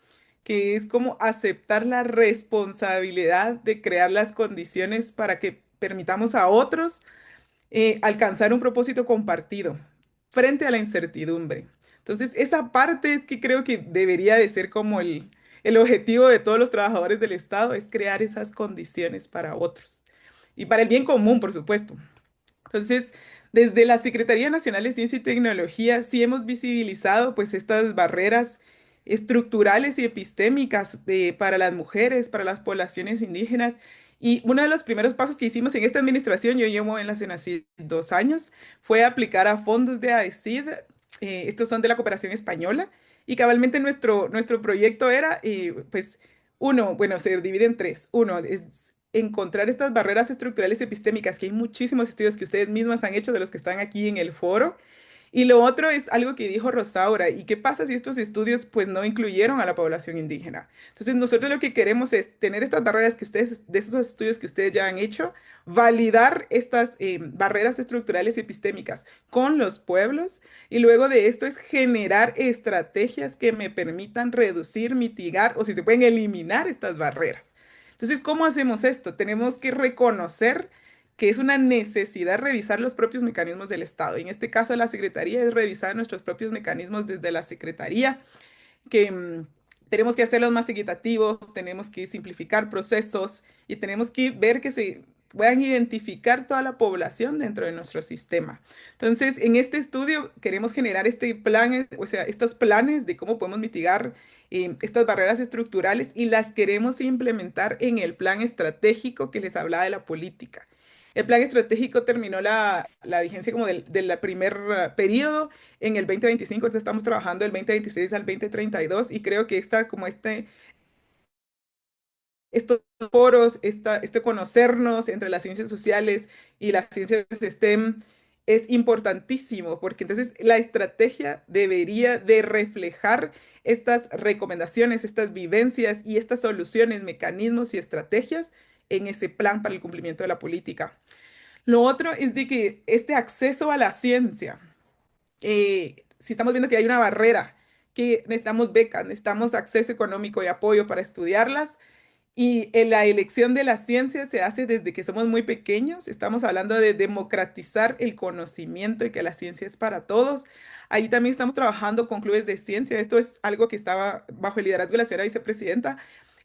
que es como aceptar la responsabilidad de crear las condiciones para que permitamos a otros alcanzar un propósito compartido frente a la incertidumbre. Entonces, esa parte es que creo que debería de ser como el objetivo de todos los trabajadores del Estado, es crear esas condiciones para otros y para el bien común, por supuesto. Entonces, desde la Secretaría Nacional de Ciencia y Tecnología sí hemos visibilizado pues estas barreras estructurales y epistémicas para las mujeres, para las poblaciones indígenas. Y uno de los primeros pasos que hicimos en esta administración, yo llevo en la CENACID 2 años, fue aplicar a fondos de AECID, estos son de la cooperación española, y cabalmente nuestro proyecto era, pues, uno, bueno, se divide en tres. Uno es encontrar estas barreras estructurales epistémicas, que hay muchísimos estudios que ustedes mismas han hecho de los que están aquí en el foro. Y lo otro es algo que dijo Rosaura, ¿y qué pasa si estos estudios pues no incluyeron a la población indígena? Entonces nosotros lo que queremos es tener estas barreras que ustedes, de esos estudios que ustedes ya han hecho, validar estas barreras estructurales y epistémicas con los pueblos y luego de esto es generar estrategias que me permitan reducir, mitigar o si se pueden eliminar estas barreras. Entonces, ¿cómo hacemos esto? Tenemos que reconocer que es una necesidad revisar los propios mecanismos del Estado. En este caso, la Secretaría es revisar nuestros propios mecanismos desde la Secretaría, que tenemos que hacerlos más equitativos, tenemos que simplificar procesos y tenemos que ver que se puedan identificar toda la población dentro de nuestro sistema. Entonces, en este estudio queremos generar este plan, o sea, estos planes de cómo podemos mitigar estas barreras estructurales y las queremos implementar en el plan estratégico que les hablaba de la política. El plan estratégico terminó la vigencia como del primer periodo en el 2025, entonces estamos trabajando del 2026 al 2032 y creo que estos foros, este conocernos entre las ciencias sociales y las ciencias STEM es importantísimo porque entonces la estrategia debería de reflejar estas recomendaciones, estas vivencias y estas soluciones, mecanismos y estrategias en ese plan para el cumplimiento de la política. Lo otro es de que este acceso a la ciencia, si estamos viendo que hay una barrera, que necesitamos becas, necesitamos acceso económico y apoyo para estudiarlas, y en la elección de la ciencia se hace desde que somos muy pequeños, estamos hablando de democratizar el conocimiento y que la ciencia es para todos. Ahí también estamos trabajando con clubes de ciencia, esto es algo que estaba bajo el liderazgo de la señora vicepresidenta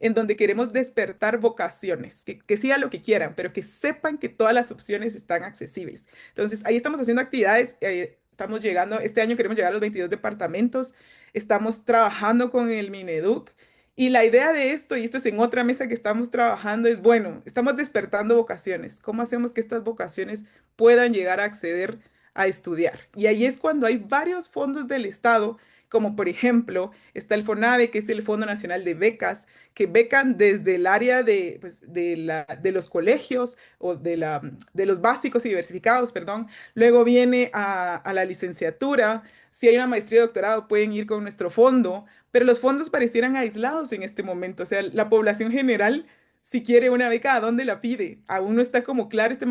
en donde queremos despertar vocaciones, que sigan lo que quieran, pero que sepan que todas las opciones están accesibles. Entonces, ahí estamos haciendo actividades, estamos llegando, este año queremos llegar a los 22 departamentos, estamos trabajando con el Mineduc Y la idea de esto, y esto es en otra mesa que estamos trabajando, es, bueno, estamos despertando vocaciones. ¿Cómo hacemos que estas vocaciones puedan llegar a acceder a estudiar? Y ahí es cuando hay varios fondos del Estado, como por ejemplo está el FONAVE, que es el Fondo Nacional de Becas, que becan desde el área de, pues, de los colegios o de los básicos y diversificados, perdón. Luego viene a la licenciatura. Si hay una maestría o doctorado, pueden ir con nuestro fondo, pero los fondos parecieran aislados en este momento. O sea, la población general, si quiere una beca, ¿a dónde la pide? Aún no está como claro este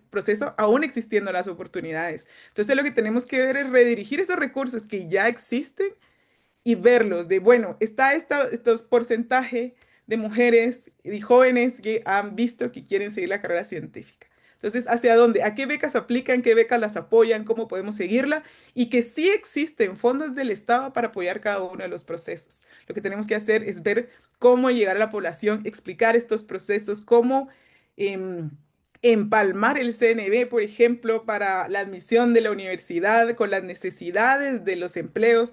proceso, aún existiendo las oportunidades. Entonces, lo que tenemos que ver es redirigir esos recursos que ya existen y verlos de, bueno, está estos porcentaje de mujeres y jóvenes que han visto que quieren seguir la carrera científica. Entonces, ¿hacia dónde? ¿A qué becas aplican? ¿Qué becas las apoyan? ¿Cómo podemos seguirla? Y que sí existen fondos del Estado para apoyar cada uno de los procesos. Lo que tenemos que hacer es ver cómo llegar a la población, explicar estos procesos, cómo em, empalmar el CNB, por ejemplo, para la admisión de la universidad con las necesidades de los empleos.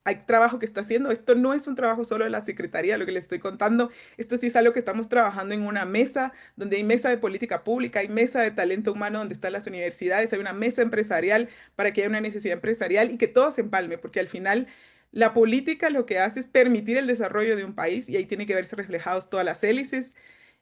Hay trabajo que está haciendo. Esto no es un trabajo solo de la Secretaría, lo que les estoy contando. Esto sí es algo que estamos trabajando en una mesa, donde hay mesa de política pública, hay mesa de talento humano, donde están las universidades, hay una mesa empresarial para que haya una necesidad empresarial y que todo se empalme, porque al final la política lo que hace es permitir el desarrollo de un país y ahí tiene que verse reflejados todas las hélices.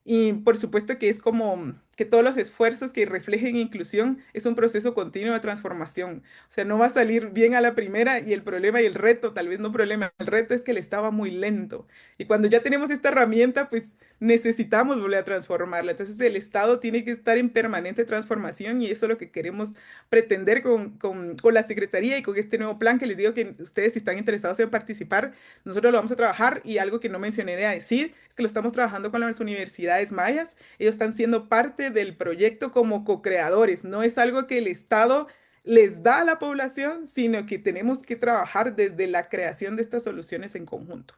Y por supuesto que es como que todos los esfuerzos que reflejen inclusión es un proceso continuo de transformación. O sea, no va a salir bien a la primera y el problema y el reto, tal vez no problema, el reto es que el Estado va muy lento. Y cuando ya tenemos esta herramienta, pues necesitamos volver a transformarla. Entonces el Estado tiene que estar en permanente transformación y eso es lo que queremos pretender con la Secretaría y con este nuevo plan que les digo que ustedes si están interesados en participar, nosotros lo vamos a trabajar y algo que no mencioné de decir es que lo estamos trabajando con las universidades mayas. Ellos están siendo parte del proyecto como co-creadores. No es algo que el Estado les da a la población, sino que tenemos que trabajar desde la creación de estas soluciones en conjunto.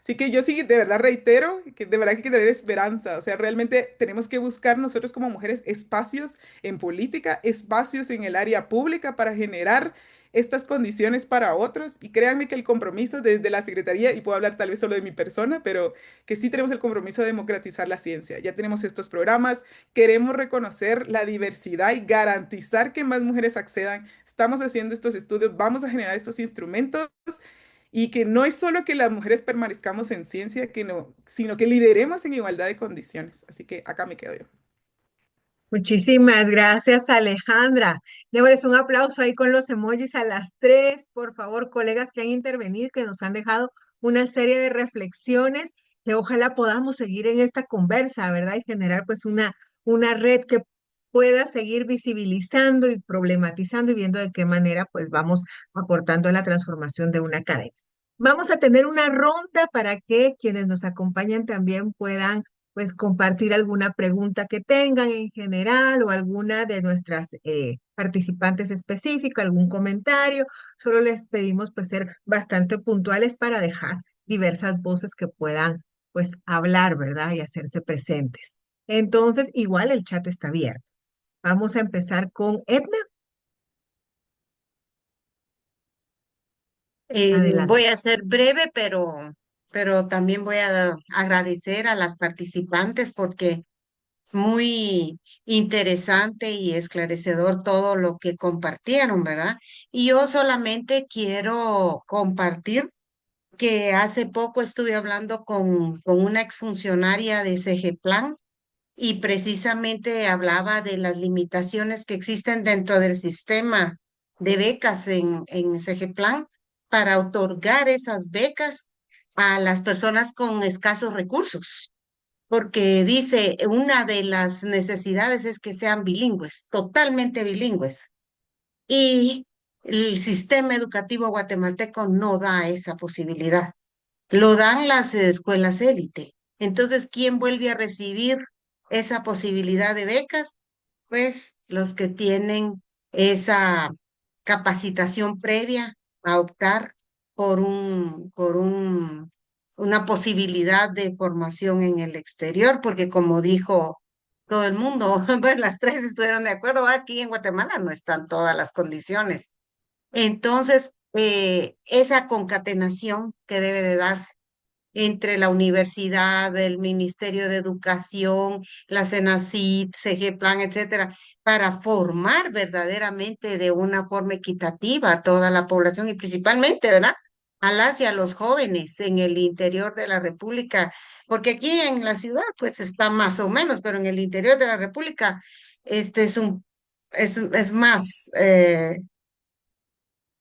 Así que yo sí, de verdad reitero que de verdad que hay que tener esperanza. O sea, realmente tenemos que buscar nosotros como mujeres espacios en política, espacios en el área pública para generar estas condiciones para otros. Y créanme que el compromiso desde la Secretaría, y puedo hablar tal vez solo de mi persona, pero que sí tenemos el compromiso de democratizar la ciencia. Ya tenemos estos programas, queremos reconocer la diversidad y garantizar que más mujeres accedan. Estamos haciendo estos estudios, vamos a generar estos instrumentos y que no es solo que las mujeres permanezcamos en ciencia, que no, sino que lideremos en igualdad de condiciones. Así que acá me quedo yo. Muchísimas gracias, Alejandra. Démosles un aplauso ahí con los emojis a las tres, por favor, colegas que han intervenido y que nos han dejado una serie de reflexiones que ojalá podamos seguir en esta conversa, ¿verdad? Y generar pues una red que pueda seguir visibilizando y problematizando y viendo de qué manera pues vamos aportando a la transformación de una academia. Vamos a tener una ronda para que quienes nos acompañan también puedan pues compartir alguna pregunta que tengan en general o alguna de nuestras participantes específica, algún comentario. Solo les pedimos pues ser bastante puntuales para dejar diversas voces que puedan pues hablar, ¿verdad? Y hacerse presentes. Entonces, igual el chat está abierto. Vamos a empezar con Edna. Voy Adelante. a ser breve, pero también voy a agradecer a las participantes porque muy interesante y esclarecedor todo lo que compartieron, ¿verdad? Y yo solamente quiero compartir que hace poco estuve hablando con una exfuncionaria de CGPLAN y precisamente hablaba de las limitaciones que existen dentro del sistema de becas en CGPLAN para otorgar esas becas a las personas con escasos recursos, porque dice, una de las necesidades es que sean bilingües, totalmente bilingües, y el sistema educativo guatemalteco no da esa posibilidad. Lo dan las escuelas élite. Entonces, ¿quién vuelve a recibir esa posibilidad de becas? Pues los que tienen esa capacitación previa a optar una posibilidad de formación en el exterior, porque como dijo todo el mundo, pues las tres estuvieron de acuerdo, aquí en Guatemala no están todas las condiciones. Entonces, esa concatenación que debe de darse entre la universidad, el Ministerio de Educación, la CENACYT, CGPLAN, etcétera, para formar verdaderamente de una forma equitativa a toda la población y principalmente, ¿verdad? A las y a los jóvenes en el interior de la República, porque aquí en la ciudad pues está más o menos, pero en el interior de la República este es más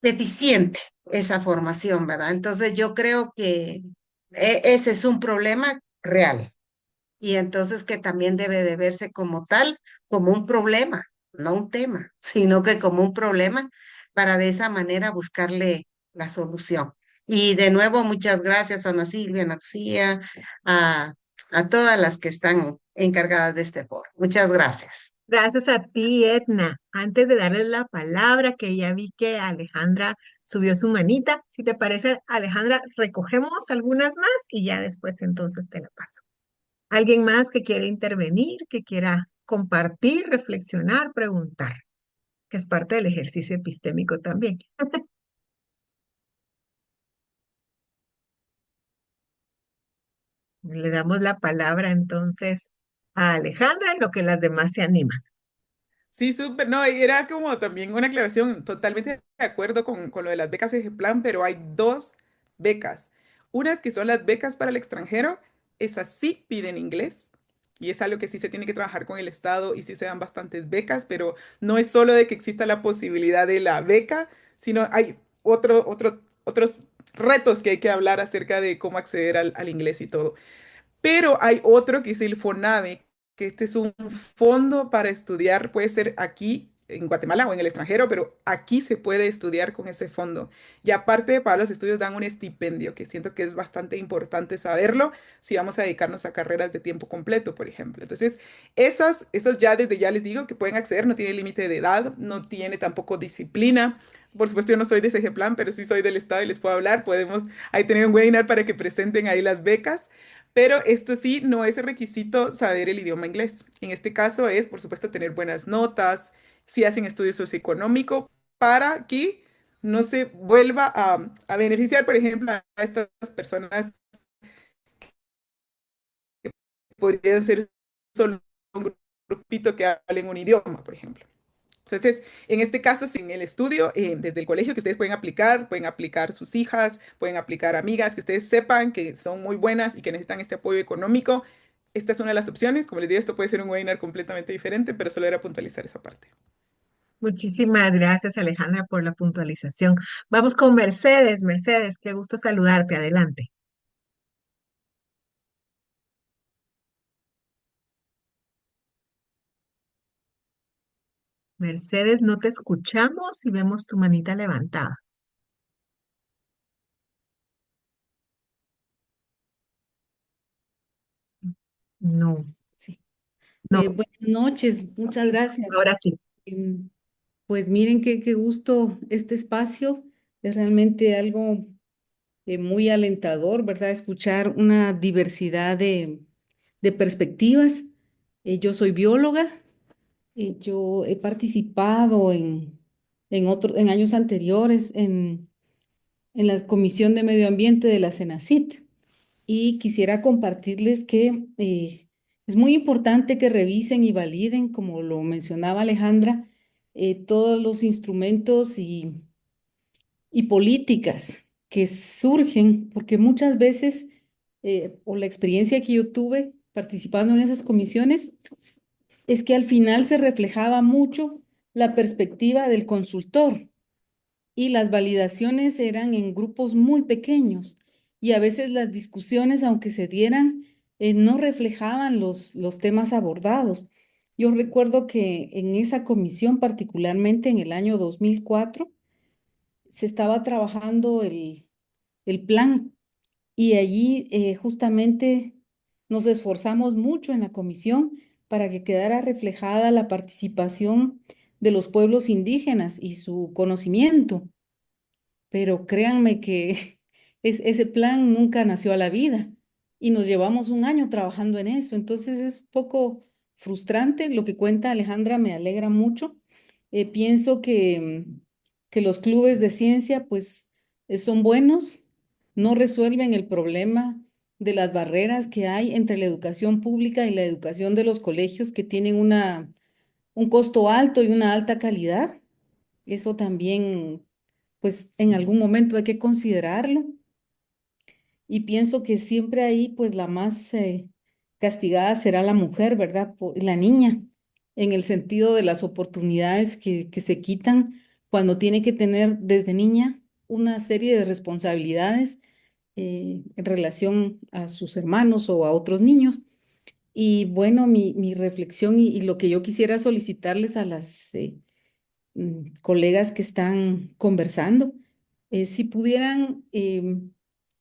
deficiente esa formación, ¿verdad? Entonces yo creo que ese es un problema real y entonces que también debe de verse como tal, como un problema, no un tema, sino que como un problema para de esa manera buscarle la solución. Y de nuevo, muchas gracias a Ana Silvia, Ana Lucía, a, a todas las que están encargadas de este foro. Muchas gracias. Gracias a ti, Edna. Antes de darles la palabra, que ya vi que Alejandra subió su manita, si te parece, Alejandra, recogemos algunas más y ya después entonces te la paso. ¿Alguien más que quiera intervenir, que quiera compartir, reflexionar, preguntar? Que es parte del ejercicio epistémico también. Le damos la palabra entonces a Alejandra en lo que las demás se animan. Sí, súper, no, y era como también una aclaración, totalmente de acuerdo con lo de las becas Plan, pero hay dos becas. Unas que son las becas para el extranjero, esas sí piden inglés, y es algo que sí se tiene que trabajar con el Estado y sí se dan bastantes becas, pero no es solo de que exista la posibilidad de la beca, sino hay otros retos que hay que hablar acerca de cómo acceder al inglés y todo. Pero hay otro que es el FONAVE, que este es un fondo para estudiar, puede ser aquí en Guatemala o en el extranjero, pero aquí se puede estudiar con ese fondo. Y aparte, para los estudios dan un estipendio, que siento que es bastante importante saberlo si vamos a dedicarnos a carreras de tiempo completo, por ejemplo. Entonces, esas ya desde ya les digo que pueden acceder, no tiene límite de edad, no tiene tampoco disciplina. Por supuesto, yo no soy de ese plan, pero sí soy del Estado y les puedo hablar. Podemos ahí tener un webinar para que presenten ahí las becas. Pero esto sí, no es requisito saber el idioma inglés. En este caso es, por supuesto, tener buenas notas, si hacen estudios socioeconómicos, para que no se vuelva a beneficiar, por ejemplo, a estas personas que podrían ser solo un grupito que hablen un idioma, por ejemplo. Entonces, en este caso, sin el estudio, desde el colegio que ustedes pueden aplicar sus hijas, pueden aplicar amigas que ustedes sepan que son muy buenas y que necesitan este apoyo económico. Esta es una de las opciones. Como les digo, esto puede ser un webinar completamente diferente, pero solo era puntualizar esa parte. Muchísimas gracias, Alejandra, por la puntualización. Vamos con Mercedes. Mercedes, qué gusto saludarte. Adelante. Mercedes, no te escuchamos y vemos tu manita levantada. No, Sí. no, Buenas noches, muchas gracias. ahora sí. Em, Pues miren qué gusto este espacio. Es realmente algo muy alentador, ¿verdad? Escuchar una diversidad de perspectivas. Yo soy bióloga. Yo he participado en años anteriores en la Comisión de Medio Ambiente de la CENACYT y quisiera compartirles que es muy importante que revisen y validen, como lo mencionaba Alejandra, todos los instrumentos y políticas que surgen, porque muchas veces, o la experiencia que yo tuve participando en esas comisiones, es que al final se reflejaba mucho la perspectiva del consultor y las validaciones eran en grupos muy pequeños y a veces las discusiones, aunque se dieran, no reflejaban los temas abordados. Yo recuerdo que en esa comisión, particularmente en el año 2004, se estaba trabajando el plan y allí justamente nos esforzamos mucho en la comisión para que quedara reflejada la participación de los pueblos indígenas y su conocimiento, pero créanme que ese plan nunca nació a la vida y nos llevamos un año trabajando en eso. Entonces es un poco frustrante. Lo que cuenta Alejandra me alegra mucho. Pienso que los clubes de ciencia pues son buenos, no resuelven el problema de las barreras que hay entre la educación pública y la educación de los colegios que tienen un costo alto y una alta calidad. Eso también, pues en algún momento hay que considerarlo. Y pienso que siempre ahí, pues la más castigada será la mujer, ¿verdad? La niña, en el sentido de las oportunidades que se quitan cuando tiene que tener desde niña una serie de responsabilidades en relación a sus hermanos o a otros niños. Y bueno, mi reflexión y lo que yo quisiera solicitarles a las colegas que están conversando, si pudieran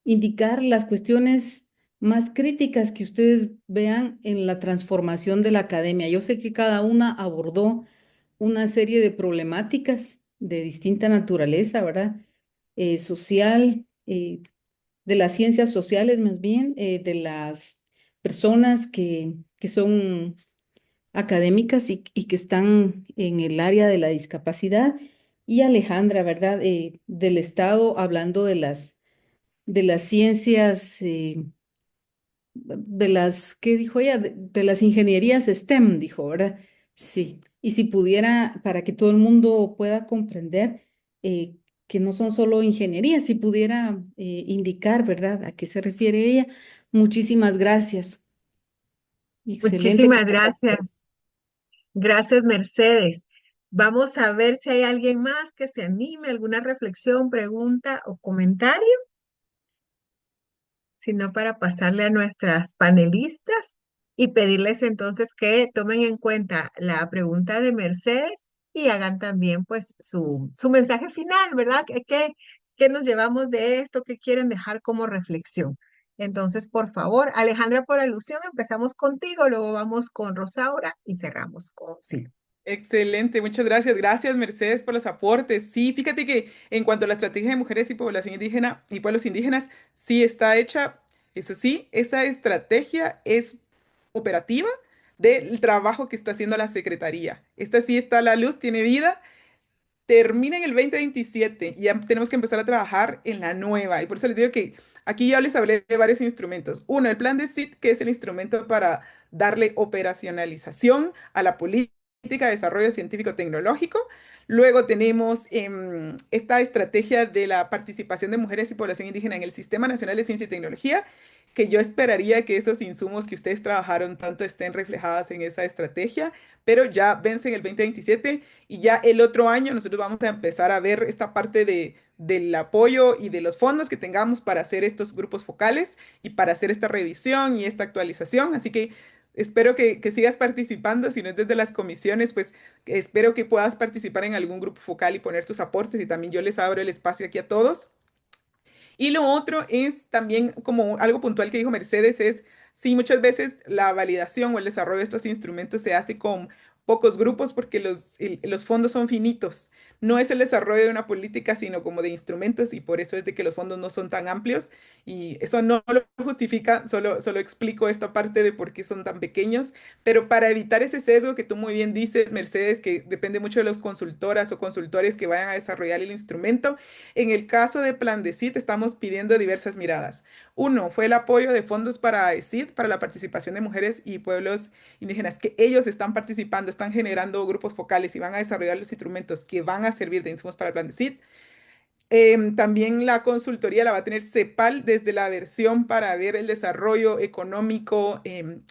indicar las cuestiones más críticas que ustedes vean en la transformación de la academia. Yo sé que cada una abordó una serie de problemáticas de distinta naturaleza, ¿verdad? Social, de las ciencias sociales más bien, de las personas que son académicas y que están en el área de la discapacidad, y Alejandra, ¿verdad? Del Estado, hablando de las ciencias, ¿qué dijo ella? De las ingenierías STEM, dijo, ¿verdad? Sí. Y si pudiera, para que todo el mundo pueda comprender que no son solo ingenierías, si pudiera indicar, ¿verdad? ¿A qué se refiere ella? Muchísimas gracias. Excelente Muchísimas conversación. gracias. Gracias, Mercedes. Vamos a ver si hay alguien más que se anime, alguna reflexión, pregunta o comentario, sino para pasarle a nuestras panelistas y pedirles entonces que tomen en cuenta la pregunta de Mercedes y hagan también pues su mensaje final, ¿verdad? ¿Qué nos llevamos de esto? ¿Qué quieren dejar como reflexión? Entonces, por favor, Alejandra, por alusión, empezamos contigo, luego vamos con Rosaura y cerramos con Silvia. Excelente, muchas gracias. Gracias, Mercedes, por los aportes. Sí, fíjate que en cuanto a la estrategia de mujeres y población indígena y pueblos indígenas, sí está hecha. Eso sí, esa estrategia es operativa del trabajo que está haciendo la Secretaría. Esta sí está a la luz, tiene vida, termina en el 2027 y ya tenemos que empezar a trabajar en la nueva. Y por eso les digo que aquí ya les hablé de varios instrumentos. Uno, el plan de SIT, que es el instrumento para darle operacionalización a la política de desarrollo científico-tecnológico. Luego tenemos esta estrategia de la participación de mujeres y población indígena en el Sistema Nacional de Ciencia y Tecnología, que yo esperaría que esos insumos que ustedes trabajaron tanto estén reflejadas en esa estrategia, pero ya vence en el 2027 y ya el otro año nosotros vamos a empezar a ver esta parte del apoyo y de los fondos que tengamos para hacer estos grupos focales y para hacer esta revisión y esta actualización. Así que espero que sigas participando. Si no es desde las comisiones, pues espero que puedas participar en algún grupo focal y poner tus aportes. Y también yo les abro el espacio aquí a todos. Y lo otro es también como algo puntual que dijo Mercedes, es sí, muchas veces la validación o el desarrollo de estos instrumentos se hace con pocos grupos porque los fondos son finitos. No es el desarrollo de una política, sino como de instrumentos y por eso es de que los fondos no son tan amplios y eso no lo justifica, solo explico esta parte de por qué son tan pequeños, pero para evitar ese sesgo que tú muy bien dices, Mercedes, que depende mucho de los consultoras o consultores que vayan a desarrollar el instrumento. En el caso de Plan de CID, estamos pidiendo diversas miradas. Uno, fue el apoyo de fondos para CID, para la participación de mujeres y pueblos indígenas, que ellos están participando, están generando grupos focales y van a desarrollar los instrumentos que van a servir de insumos para el Plan de CID. También la consultoría la va a tener CEPAL desde la versión para ver el desarrollo económico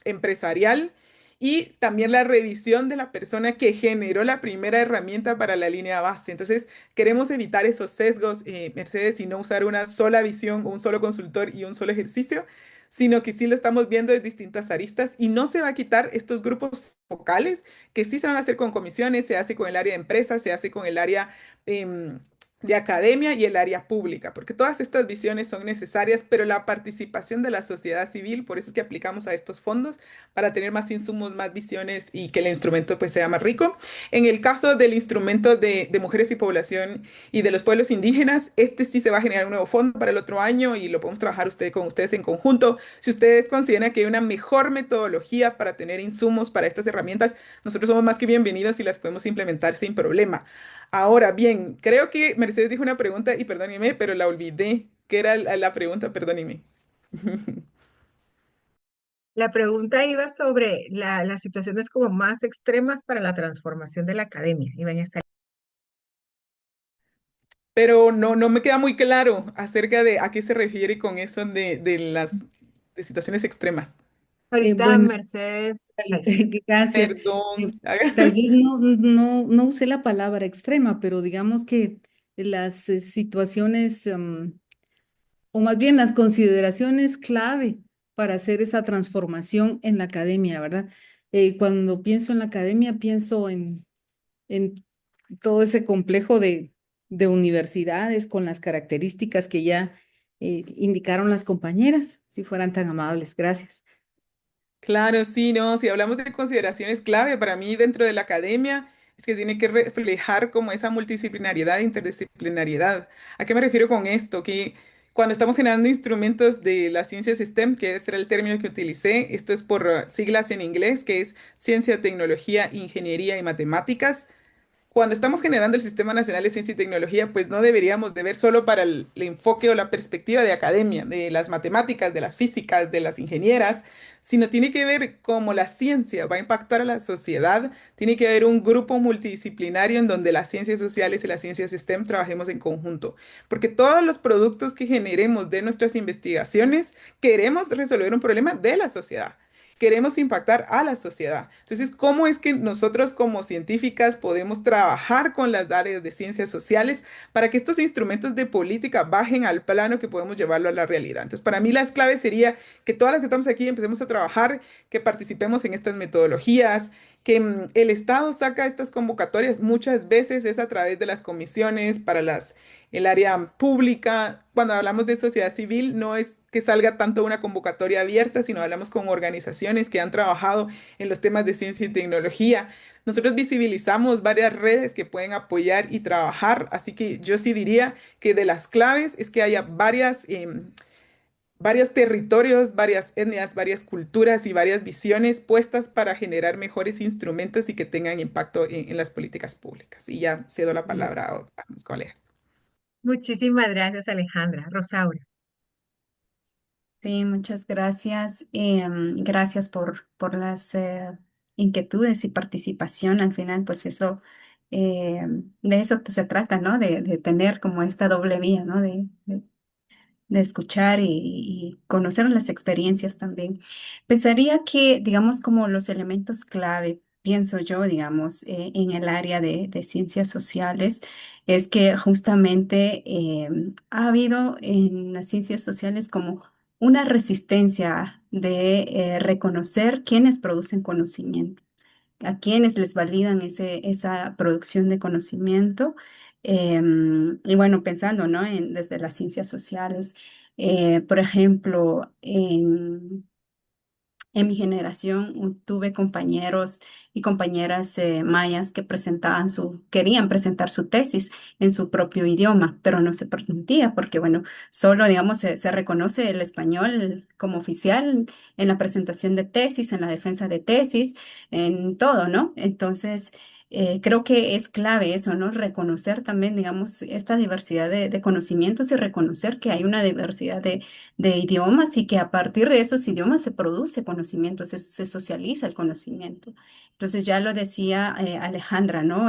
empresarial y también la revisión de la persona que generó la primera herramienta para la línea base. Entonces, queremos evitar esos sesgos, Mercedes, y no usar una sola visión, un solo consultor y un solo ejercicio, sino que sí lo estamos viendo de distintas aristas y no se va a quitar estos grupos focales que sí se van a hacer con comisiones, se hace con el área de empresas, se hace con el área de academia y el área pública, porque todas estas visiones son necesarias, pero la participación de la sociedad civil, por eso es que aplicamos a estos fondos, para tener más insumos, más visiones y que el instrumento pues sea más rico. En el caso del instrumento de mujeres y población y de los pueblos indígenas, este sí se va a generar un nuevo fondo para el otro año y lo podemos trabajar con ustedes en conjunto. Si ustedes consideran que hay una mejor metodología para tener insumos para estas herramientas, nosotros somos más que bienvenidos y las podemos implementar sin problema. Ahora bien, creo que Mercedes dijo una pregunta y perdóneme, pero la olvidé. ¿Qué era la pregunta? Perdóneme. La pregunta iba sobre las situaciones como más extremas para la transformación de la academia. Iban a salir. Pero no me queda muy claro acerca de a qué se refiere con eso de las de situaciones extremas. Ahorita Bueno, Mercedes, ay, gracias. Eh, Perdón. Tal vez no usé la palabra extrema, pero digamos que las situaciones, o más bien las consideraciones clave para hacer esa transformación en la academia, ¿verdad? Cuando pienso en la academia, pienso en todo ese complejo de universidades con las características que ya indicaron las compañeras, si fueran tan amables. Gracias. Claro, sí, no, si hablamos de consideraciones clave para mí dentro de la academia, es que tiene que reflejar como esa multidisciplinariedad e interdisciplinariedad. ¿A qué me refiero con esto? Que cuando estamos generando instrumentos de las ciencias STEM, que ese era el término que utilicé, esto es por siglas en inglés, que es ciencia, tecnología, ingeniería y matemáticas. Cuando estamos generando el Sistema Nacional de Ciencia y Tecnología, pues no deberíamos de ver solo para el enfoque o la perspectiva de academia, de las matemáticas, de las físicas, de las ingenieras, sino tiene que ver cómo la ciencia va a impactar a la sociedad. Tiene que haber un grupo multidisciplinario en donde las ciencias sociales y las ciencias STEM trabajemos en conjunto, porque todos los productos que generemos de nuestras investigaciones queremos resolver un problema de la sociedad. Queremos impactar a la sociedad. Entonces, ¿cómo es que nosotros como científicas podemos trabajar con las áreas de ciencias sociales para que estos instrumentos de política bajen al plano que podemos llevarlo a la realidad? Entonces, para mí las claves sería que todas las que estamos aquí empecemos a trabajar, que participemos en estas metodologías, que el Estado saca estas convocatorias muchas veces es a través de las comisiones para el área pública. Cuando hablamos de sociedad civil, no es que salga tanto una convocatoria abierta, sino hablamos con organizaciones que han trabajado en los temas de ciencia y tecnología. Nosotros visibilizamos varias redes que pueden apoyar y trabajar, así que yo sí diría que de las claves es que haya varios territorios, varias etnias, varias culturas y varias visiones puestas para generar mejores instrumentos y que tengan impacto en las políticas públicas. Y ya cedo la palabra a mis colegas. muchísimas gracias, Alejandra. Rosaura. Sí, muchas gracias. Gracias por las inquietudes y participación. Al final, pues eso, de eso se trata, ¿no? De tener como esta doble vía, ¿no? De escuchar y conocer las experiencias también. Pensaría que, digamos, como los elementos clave, pienso yo, digamos, en el área de ciencias sociales, es que justamente ha habido en las ciencias sociales como una resistencia de reconocer quienes producen conocimiento, a quienes les validan esa producción de conocimiento. Y bueno, pensando, ¿no? Desde las ciencias sociales, por ejemplo, en mi generación tuve compañeros y compañeras mayas que querían presentar su tesis en su propio idioma, pero no se permitía porque, bueno, solo, digamos, se reconoce el español como oficial en la presentación de tesis, en la defensa de tesis, en todo, ¿no? Entonces, creo que es clave eso, ¿no? Reconocer también, digamos, esta diversidad de conocimientos y reconocer que hay una diversidad de idiomas y que a partir de esos idiomas se produce conocimiento, se socializa el conocimiento. Entonces ya lo decía Alejandra, ¿no?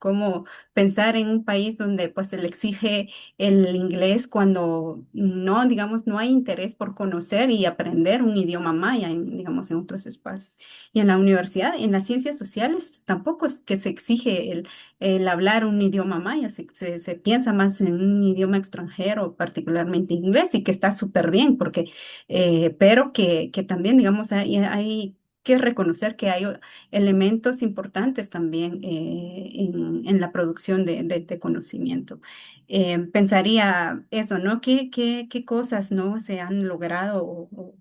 Cómo pensar en un país donde pues se le exige el inglés cuando no, digamos, no hay interés por conocer y aprender un idioma maya, digamos, en otros espacios. Y en la universidad, en las ciencias sociales, tampoco es que se exige el hablar un idioma maya, se piensa más en un idioma extranjero, particularmente inglés, y que está súper bien, pero que también, digamos, hay que reconocer que hay elementos importantes también en la producción de conocimiento. Pensaría eso, ¿no? ¿Qué cosas, ¿no? se han logrado o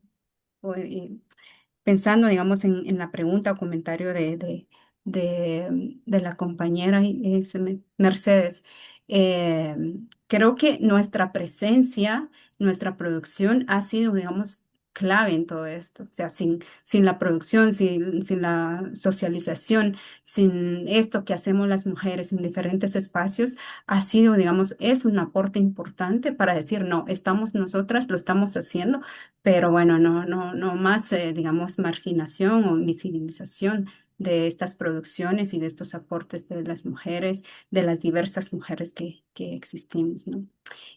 pensando, digamos, en la pregunta o comentario de la compañera Mercedes, creo que nuestra presencia, nuestra producción ha sido, digamos, clave en todo esto. O sea, sin la producción, sin la socialización, sin esto que hacemos las mujeres en diferentes espacios, ha sido, digamos, es un aporte importante para decir, no, estamos nosotras, lo estamos haciendo, pero bueno, no más, digamos, marginación o invisibilización de estas producciones y de estos aportes de las mujeres, de las diversas mujeres que existimos, ¿no?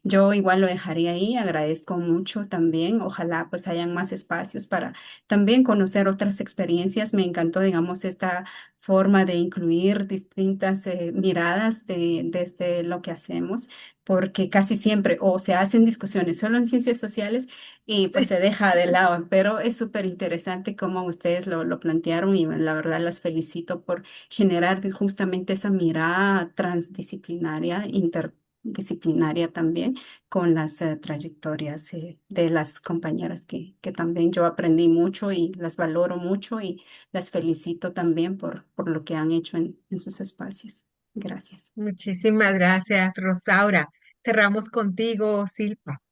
Yo igual lo dejaría ahí, agradezco mucho también, ojalá pues hayan más espacios para también conocer otras experiencias. Me encantó, digamos, esta forma de incluir distintas miradas desde lo que hacemos, porque casi siempre o se hacen discusiones solo en ciencias sociales y pues se deja de lado, pero es súper interesante cómo ustedes lo plantearon y la verdad las felicito por generar justamente esa mirada transdisciplinaria, interdisciplinaria también con las trayectorias de las compañeras que también yo aprendí mucho y las valoro mucho y las felicito también por lo que han hecho en sus espacios. Gracias. Muchísimas gracias, Rosaura. Cerramos contigo, Silpa.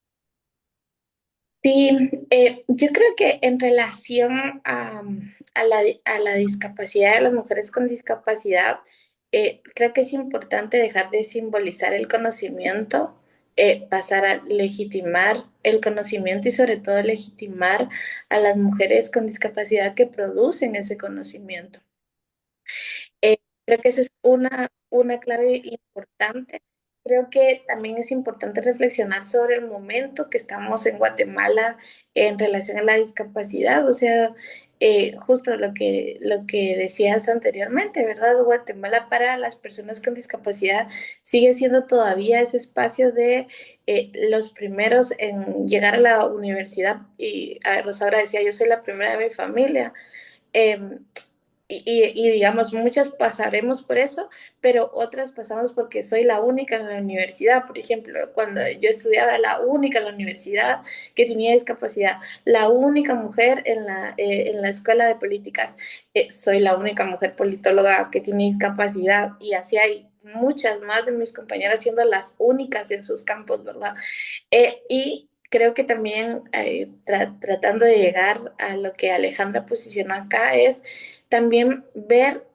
Sí, yo creo que en relación a la discapacidad de las mujeres con discapacidad, creo que es importante dejar de simbolizar el conocimiento, pasar a legitimar el conocimiento y sobre todo legitimar a las mujeres con discapacidad que producen ese conocimiento. Creo que esa es una clave importante. Creo que también es importante reflexionar sobre el momento que estamos en Guatemala en relación a la discapacidad. O sea, justo lo que decías anteriormente, ¿verdad? Guatemala para las personas con discapacidad sigue siendo todavía ese espacio de los primeros en llegar a la universidad. Y a Rosaura decía, yo soy la primera de mi familia. Em, digamos, muchas pasaremos por eso, pero otras pasamos porque soy la única en la universidad. Por ejemplo, cuando yo estudiaba, era la única en la universidad que tenía discapacidad, la única mujer en la escuela de políticas. Soy la única mujer politóloga que tiene discapacidad y así hay muchas más de mis compañeras siendo las únicas en sus campos, ¿verdad? Y creo que también tratando de llegar a lo que Alejandra posicionó acá es también ver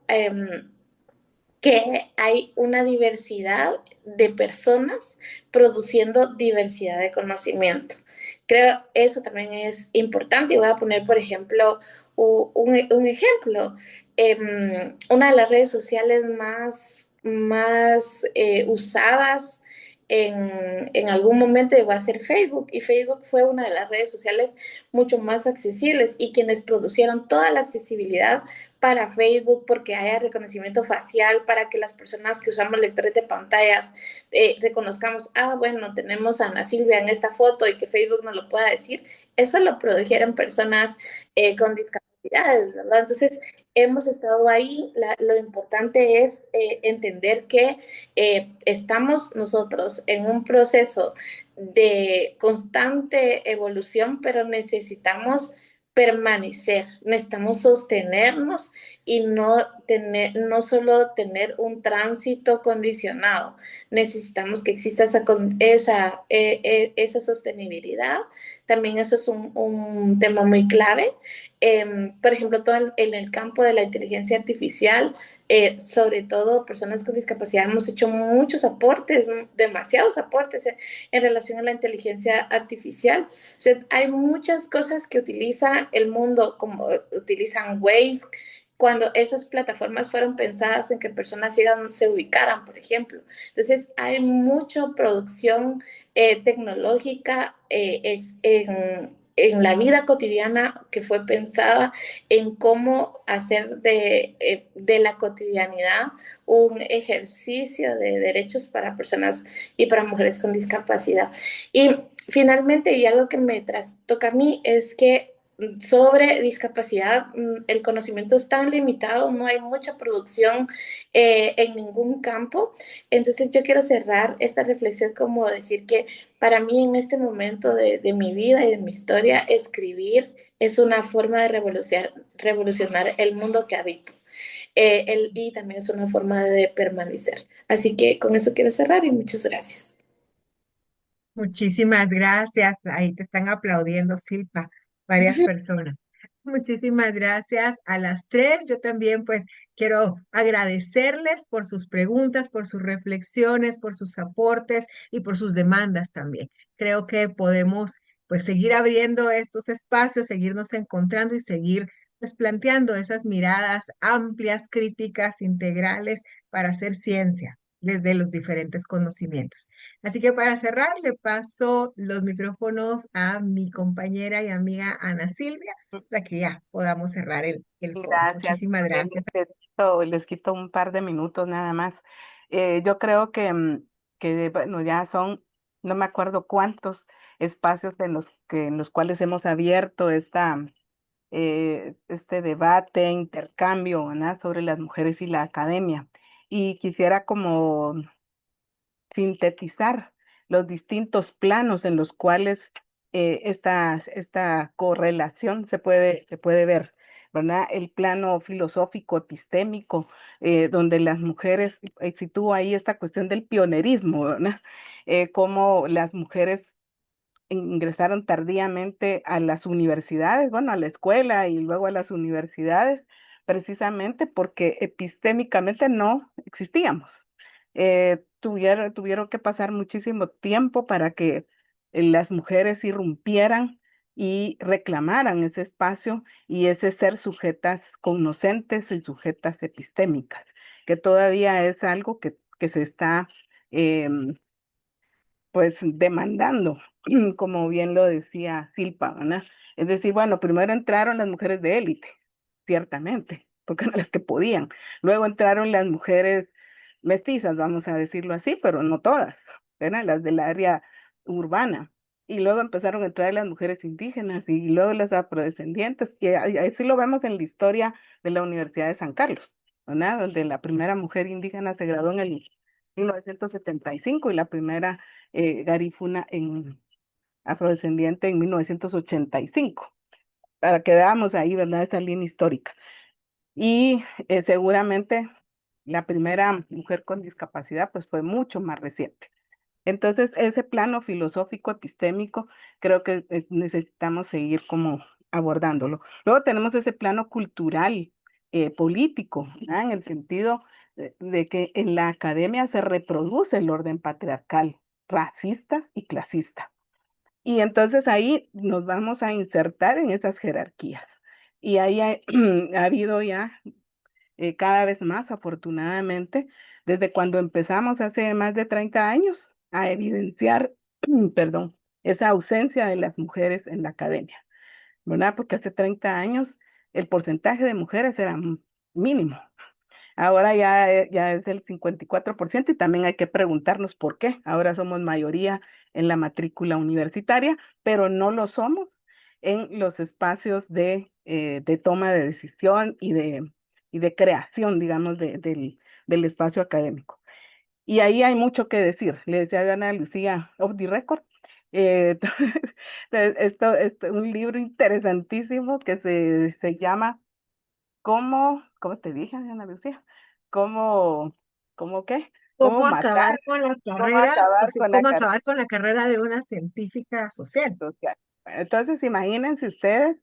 que hay una diversidad de personas produciendo diversidad de conocimiento. Creo eso también es importante y voy a poner, por ejemplo, un ejemplo. Una de las redes sociales más usadas en algún momento llegó a ser Facebook y Facebook fue una de las redes sociales mucho más accesibles y quienes producieron toda la accesibilidad para Facebook, porque haya reconocimiento facial, para que las personas que usamos lectores de pantallas reconozcamos, bueno, tenemos a Ana Silvia en esta foto y que Facebook nos lo pueda decir. Eso lo produjeron personas con discapacidades, ¿verdad? Entonces, hemos estado ahí. Lo importante es entender que estamos nosotros en un proceso de constante evolución, pero necesitamos permanecer, necesitamos sostenernos y no solo tener un tránsito condicionado, necesitamos que exista esa sostenibilidad. También eso es un tema muy clave. Por ejemplo, todo en el campo de la inteligencia artificial, sobre todo personas con discapacidad, hemos hecho muchos aportes, demasiados aportes en relación a la inteligencia artificial. O sea, hay muchas cosas que utiliza el mundo, como utilizan Waze, cuando esas plataformas fueron pensadas en que personas ciegas se ubicaran, por ejemplo. Entonces, hay mucha producción tecnológica en la vida cotidiana que fue pensada en cómo hacer de la cotidianidad un ejercicio de derechos para personas y para mujeres con discapacidad. Y finalmente, y algo que me trastoca a mí, es que sobre discapacidad el conocimiento es tan limitado, no hay mucha producción en ningún campo. Entonces yo quiero cerrar esta reflexión como decir que para mí en este momento de mi vida y de mi historia, escribir es una forma de revolucionar el mundo que habito. Y también es una forma de permanecer. Así que con eso quiero cerrar y muchas gracias. Muchísimas gracias. Ahí te están aplaudiendo, Silpa. varias personas. Muchísimas gracias a las tres. Yo también pues quiero agradecerles por sus preguntas, por sus reflexiones, por sus aportes y por sus demandas también. Creo que podemos pues seguir abriendo estos espacios, seguirnos encontrando y seguir pues planteando esas miradas amplias, críticas, integrales para hacer ciencia desde los diferentes conocimientos. Así que para cerrar, le paso los micrófonos a mi compañera y amiga Ana Silvia para que ya podamos cerrar el foro. Gracias. Muchísimas gracias. Les quito un par de minutos nada más. Yo creo que bueno, ya son, no me acuerdo cuántos espacios en los cuales hemos abierto este debate, intercambio, ¿verdad? Sobre las mujeres y la academia. Y quisiera como sintetizar los distintos planos en los cuales esta correlación se puede ver, ¿verdad? El plano filosófico epistémico, donde las mujeres, sitúa ahí esta cuestión del pionerismo, ¿verdad? Cómo las mujeres ingresaron tardíamente a las universidades, bueno, a la escuela y luego a las universidades, precisamente porque epistémicamente no existíamos. Tuvieron que pasar muchísimo tiempo para que las mujeres irrumpieran y reclamaran ese espacio y ese ser sujetas cognoscentes y sujetas epistémicas, que todavía es algo que se está em, pues demandando, como bien lo decía Silpa, ¿verdad? Es decir, bueno, primero entraron las mujeres de élite, ciertamente, porque eran las que podían. Luego entraron las mujeres mestizas, vamos a decirlo así, pero no todas, eran las del área urbana. Y luego empezaron a entrar las mujeres indígenas y luego las afrodescendientes, que así lo vemos en la historia de la Universidad de San Carlos, ¿verdad? Donde la primera mujer indígena se graduó en el 1975 y la primera garífuna en afrodescendiente en 1985, para que veamos ahí, ¿verdad? Esa línea histórica. Y seguramente la primera mujer con discapacidad pues fue mucho más reciente. Entonces, ese plano filosófico epistémico creo que necesitamos seguir como abordándolo. Luego tenemos ese plano cultural, político, ¿verdad? En el sentido de que en la academia se reproduce el orden patriarcal, racista y clasista. Y entonces ahí nos vamos a insertar en esas jerarquías. Y ahí ha habido ya cada vez más, afortunadamente, desde cuando empezamos hace más de 30 años a evidenciar, perdón, esa ausencia de las mujeres en la academia, ¿verdad? Porque hace 30 años el porcentaje de mujeres era mínimo. Ahora ya es el 54% y también hay que preguntarnos por qué. Ahora somos mayoría en la matrícula universitaria, pero no lo somos en los espacios de toma de decisión y de creación, digamos, del espacio académico. Y ahí hay mucho que decir. Le decía a Ana Lucía, off the record, eh, esto, un libro interesantísimo que se llama ¿cómo te dije, Ana Lucía? ¿Cómo, cómo qué? ¿Cómo ¿Cómo matar? acabar con la ¿Cómo carrera? O acabar sea, con la ¿cómo carrera acabar con la carrera de una científica social? social? Entonces, imagínense ustedes,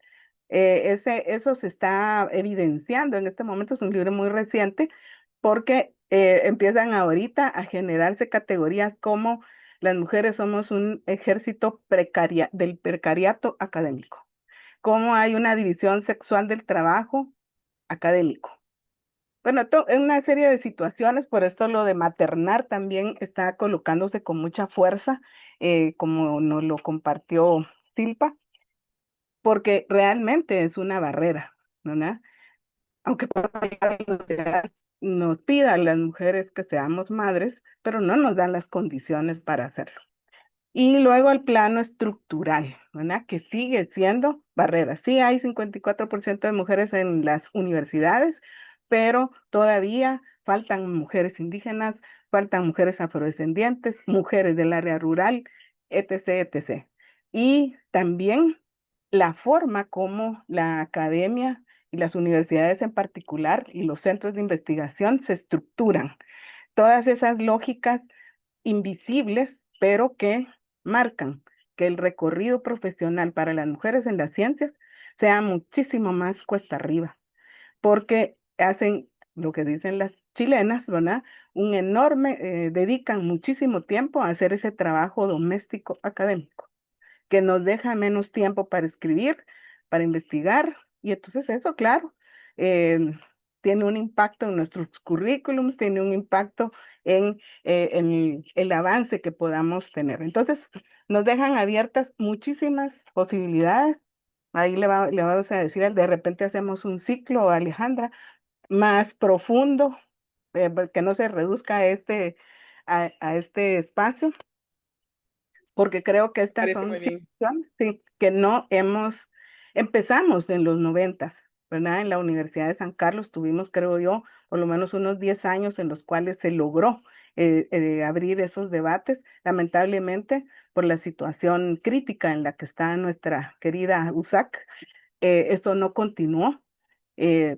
eso se está evidenciando en este momento, es un libro muy reciente, porque empiezan ahorita a generarse categorías como las mujeres somos un ejército del precariato académico, como hay una división sexual del trabajo académico. Bueno, en una serie de situaciones, por esto lo de maternar también está colocándose con mucha fuerza, como nos lo compartió Silpa, porque realmente es una barrera, ¿no? Aunque nos pida a las mujeres que seamos madres, pero no nos dan las condiciones para hacerlo. Y luego el plano estructural, ¿verdad? Que sigue siendo barrera. Sí hay 54% de mujeres en las universidades, pero todavía faltan mujeres indígenas, faltan mujeres afrodescendientes, mujeres del área rural, etc., etc. Y también la forma como la academia y las universidades en particular y los centros de investigación se estructuran. Todas esas lógicas invisibles, pero que marcan que el recorrido profesional para las mujeres en las ciencias sea muchísimo más cuesta arriba, porque hacen lo que dicen las chilenas, ¿verdad? Un enorme, dedican muchísimo tiempo a hacer ese trabajo doméstico académico, que nos deja menos tiempo para escribir, para investigar, y entonces eso, claro, eh, tiene un impacto en nuestros currículums, tiene un impacto en el avance que podamos tener. Entonces, nos dejan abiertas muchísimas posibilidades. Ahí le vamos a decir, de repente hacemos un ciclo, Alejandra, más profundo, que no se reduzca a este espacio, porque creo que estas Parece son muy bien. situaciones, sí, que empezamos en los 90, ¿verdad? En la Universidad de San Carlos tuvimos, creo yo, por lo menos unos 10 años en los cuales se logró abrir esos debates. Lamentablemente, por la situación crítica en la que está nuestra querida USAC, esto no continuó,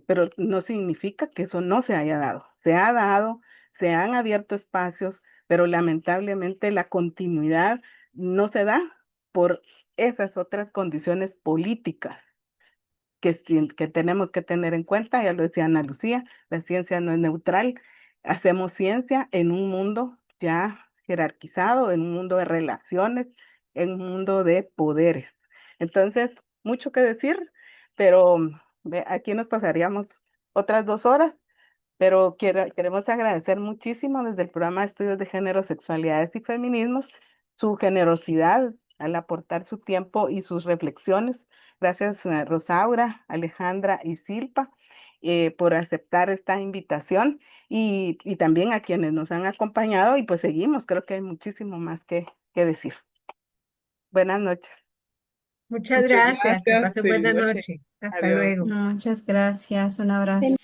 pero no significa que eso no se haya dado. Se ha dado, se han abierto espacios, pero lamentablemente la continuidad no se da por esas otras condiciones políticas que tenemos que tener en cuenta. Ya lo decía Ana Lucía, la ciencia no es neutral. Hacemos ciencia en un mundo ya jerarquizado, en un mundo de relaciones, en un mundo de poderes. Entonces, mucho que decir, pero aquí nos pasaríamos otras 2 horas, pero queremos agradecer muchísimo desde el programa de Estudios de Género, Sexualidades y Feminismos su generosidad al aportar su tiempo y sus reflexiones. Gracias, Rosaura, Alejandra y Silpa, por aceptar esta invitación y también a quienes nos han acompañado y pues seguimos, creo que hay muchísimo más que decir. Buenas noches. Muchas Muchas gracias, que gracias. pasen Feliz buena noche. noche. Hasta Adiós. luego. Muchas gracias, un abrazo.